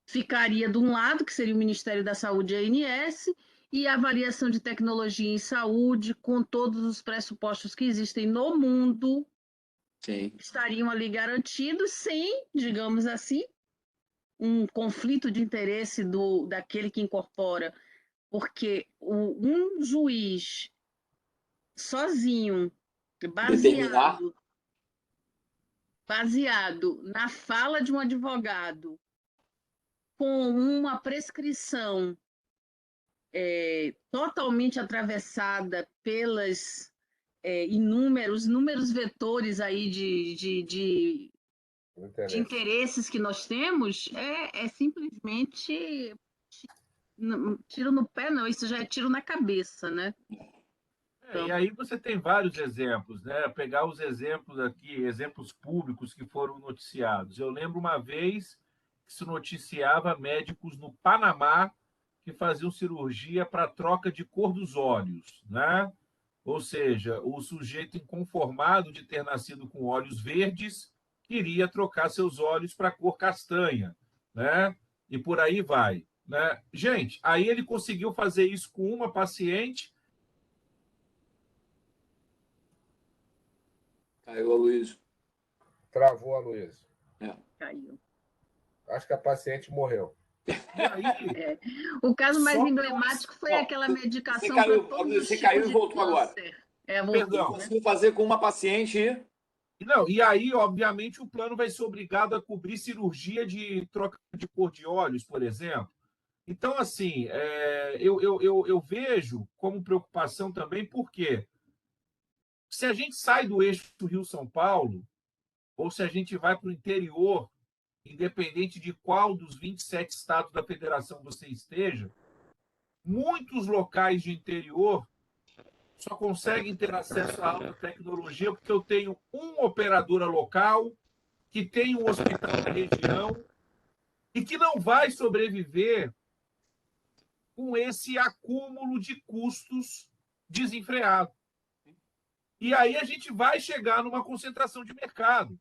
ficaria de um lado, que seria o Ministério da Saúde e a ANS, e a variação de tecnologia em saúde, com todos os pressupostos que existem no mundo, Sim. estariam ali garantidos, sem, digamos assim, um conflito de interesse daquele que incorpora, porque um juiz sozinho, Determinar. baseado na fala de um advogado, com uma prescrição totalmente atravessada pelas inúmeros vetores aí de interesses que nós temos, é simplesmente tiro no pé, não, isso já é tiro na cabeça, né? E aí você tem vários exemplos, né? Pegar os exemplos aqui, exemplos públicos que foram noticiados. Eu lembro uma vez que se noticiava médicos no Panamá que faziam cirurgia para troca de cor dos olhos, né? Ou seja, o sujeito inconformado de ter nascido com olhos verdes queria trocar seus olhos para cor castanha, né? E por aí vai, né? Gente, aí ele conseguiu fazer isso com uma paciente. Caiu a Luiz. Travou a Luísa. Caiu. Acho que a paciente morreu. E aí, o caso mais só emblemático foi aquela medicação Você caiu, para todos os você tipos caiu e de voltou agora. câncer. Perdão. Conseguiu fazer com uma paciente. Não, e aí, obviamente, o plano vai ser obrigado a cobrir cirurgia de troca de cor de olhos, por exemplo. Então, assim, eu vejo como preocupação também, porque se a gente sai do eixo do Rio-São Paulo, ou se a gente vai para o interior, independente de qual dos 27 estados da federação você esteja, muitos locais de interior só conseguem ter acesso à alta tecnologia porque eu tenho uma operadora local que tem um hospital na região e que não vai sobreviver com esse acúmulo de custos desenfreado. E aí a gente vai chegar numa concentração de mercado,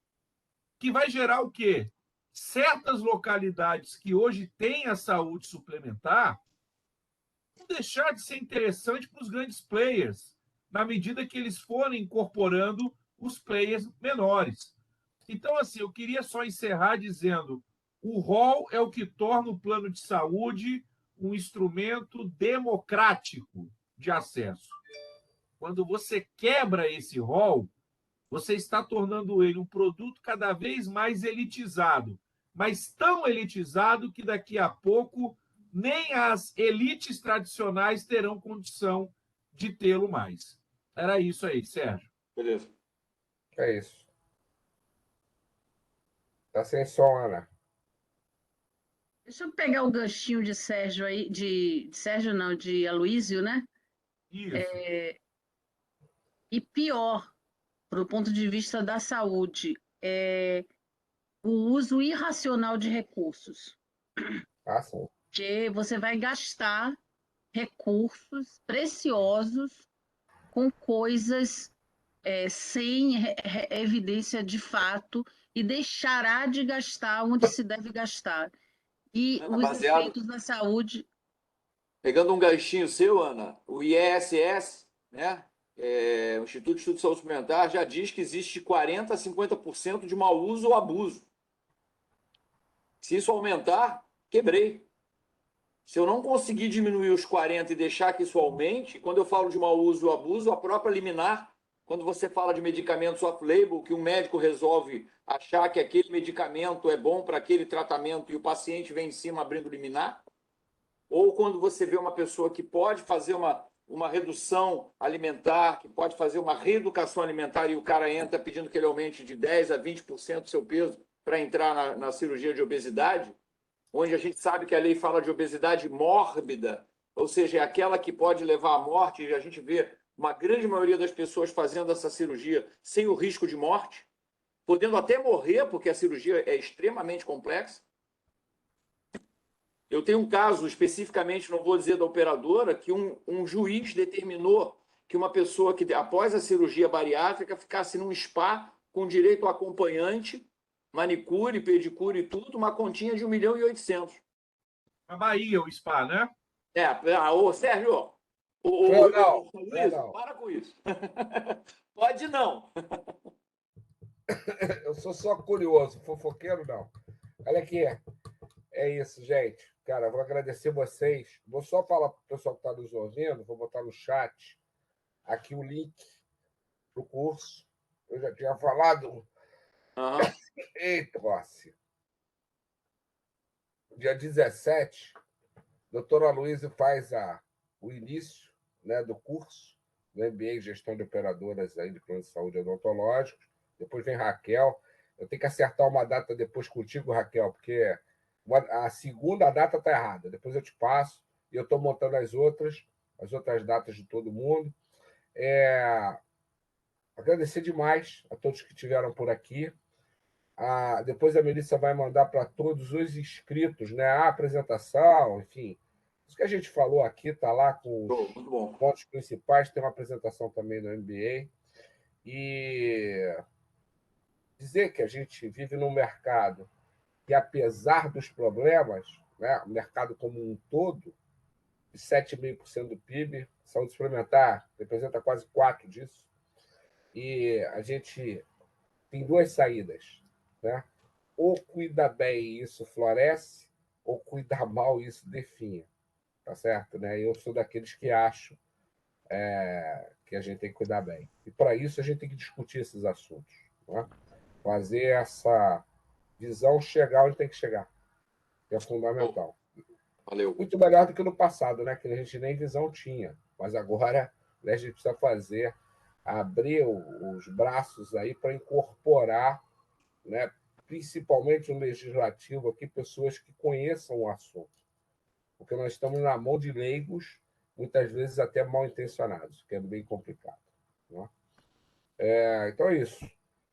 que vai gerar o quê? Certas localidades que hoje têm a saúde suplementar vão deixar de ser interessante para os grandes players, na medida que eles forem incorporando os players menores. Então, assim, eu queria só encerrar dizendo: o rol é o que torna o plano de saúde um instrumento democrático de acesso. Quando você quebra esse rol, você está tornando ele um produto cada vez mais elitizado, mas tão elitizado que daqui a pouco nem as elites tradicionais terão condição de tê-lo mais. Era isso aí, Sérgio. Beleza. É isso. Tá sem som, Ana. Deixa eu pegar o ganchinho de Sérgio aí, de Sérgio não, de Aloísio, né? Isso. E pior, do ponto de vista da saúde, o uso irracional de recursos. Ah, sim. Porque você vai gastar recursos preciosos com coisas sem evidência de fato e deixará de gastar onde se deve gastar. E Ana, os efeitos na saúde... Pegando um ganchinho seu, Ana, o IESS, né, o Instituto de Estudo de Saúde Suplementar, já diz que existe 40% a 50% de mau uso ou abuso. Se isso aumentar, quebrei. Se eu não conseguir diminuir os 40% e deixar que isso aumente, quando eu falo de mau uso ou abuso, a própria liminar, quando você fala de medicamentos off-label, que um médico resolve achar que aquele medicamento é bom para aquele tratamento e o paciente vem em cima abrindo liminar, ou quando você vê uma pessoa que pode fazer uma redução alimentar, que pode fazer uma reeducação alimentar e o cara entra pedindo que ele aumente de 10% a 20% do seu peso para entrar na cirurgia de obesidade, onde a gente sabe que a lei fala de obesidade mórbida, ou seja, é aquela que pode levar à morte, e a gente vê uma grande maioria das pessoas fazendo essa cirurgia sem o risco de morte, podendo até morrer, porque a cirurgia é extremamente complexa. Eu tenho um caso especificamente, não vou dizer da operadora, que um juiz determinou que uma pessoa que, após a cirurgia bariátrica, ficasse num spa com direito ao acompanhante, manicure, pedicure e tudo, uma continha de 1.800.000. Na Bahia, o spa, né? Ô Sérgio, Não, Luiz, não. para com isso. Pode não. Eu sou só curioso, fofoqueiro não. Olha aqui, é isso, gente. Cara, vou agradecer vocês. Vou só falar para o pessoal que está nos ouvindo, vou botar no chat aqui o link para o curso. Eu já tinha falado. Eita, Rossi. Dia 17, a doutora Luísa faz o início, né, do curso do MBA em Gestão de Operadoras aí de Plano de Saúde Odontológicos. Depois vem Raquel. Eu tenho que acertar uma data depois contigo, Raquel, porque a segunda data está errada. Depois eu te passo e eu estou montando as outras datas de todo mundo. Agradecer demais a todos que estiveram por aqui. Depois a Melissa vai mandar para todos os inscritos, né, a apresentação, enfim. Isso que a gente falou aqui está lá com os pontos principais. Tem uma apresentação também no MBA. E dizer que a gente vive num mercado que, apesar dos problemas, né, o mercado como um todo, de 7,5% do PIB, saúde suplementar representa quase 4% disso, e a gente tem duas saídas, né? Ou cuida bem e isso floresce, ou cuida mal e isso definha, tá certo? Né? Eu sou daqueles que acham que a gente tem que cuidar bem. E para isso a gente tem que discutir esses assuntos, né? Fazer essa visão chegar onde tem que chegar, que é fundamental. Valeu. Muito melhor do que no passado, né? Que a gente nem visão tinha. Mas agora, né, a gente precisa abrir os braços aí para incorporar, né, principalmente no legislativo aqui, pessoas que conheçam o assunto. Porque nós estamos na mão de leigos, muitas vezes até mal intencionados, que é bem complicado, né? Então é isso.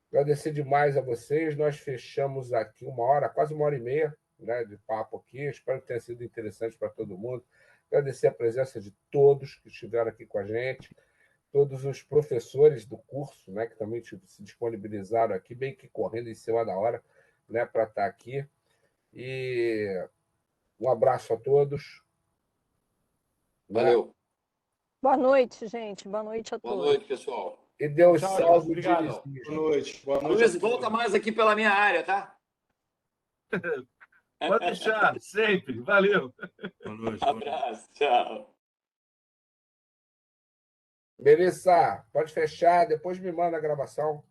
Agradecer demais a vocês. Nós fechamos aqui 1 hora, quase 1h30, né, de papo aqui. Espero que tenha sido interessante para todo mundo. Agradecer a presença de todos que estiveram aqui com a gente, todos os professores do curso, né, que também se disponibilizaram aqui, bem que correndo em cima da hora, né, para estar aqui. E um abraço a todos. Valeu. Né? Boa noite, gente. Boa noite a todos. Boa noite, pessoal. E Deus Tchau, salve o obrigado. Diniz. Boa noite. Boa noite. Luiz, volta mais aqui pela minha área, tá? Pode deixar, sempre. Valeu. Boa noite. Abraço, tchau. Melissa, pode fechar, depois me manda a gravação.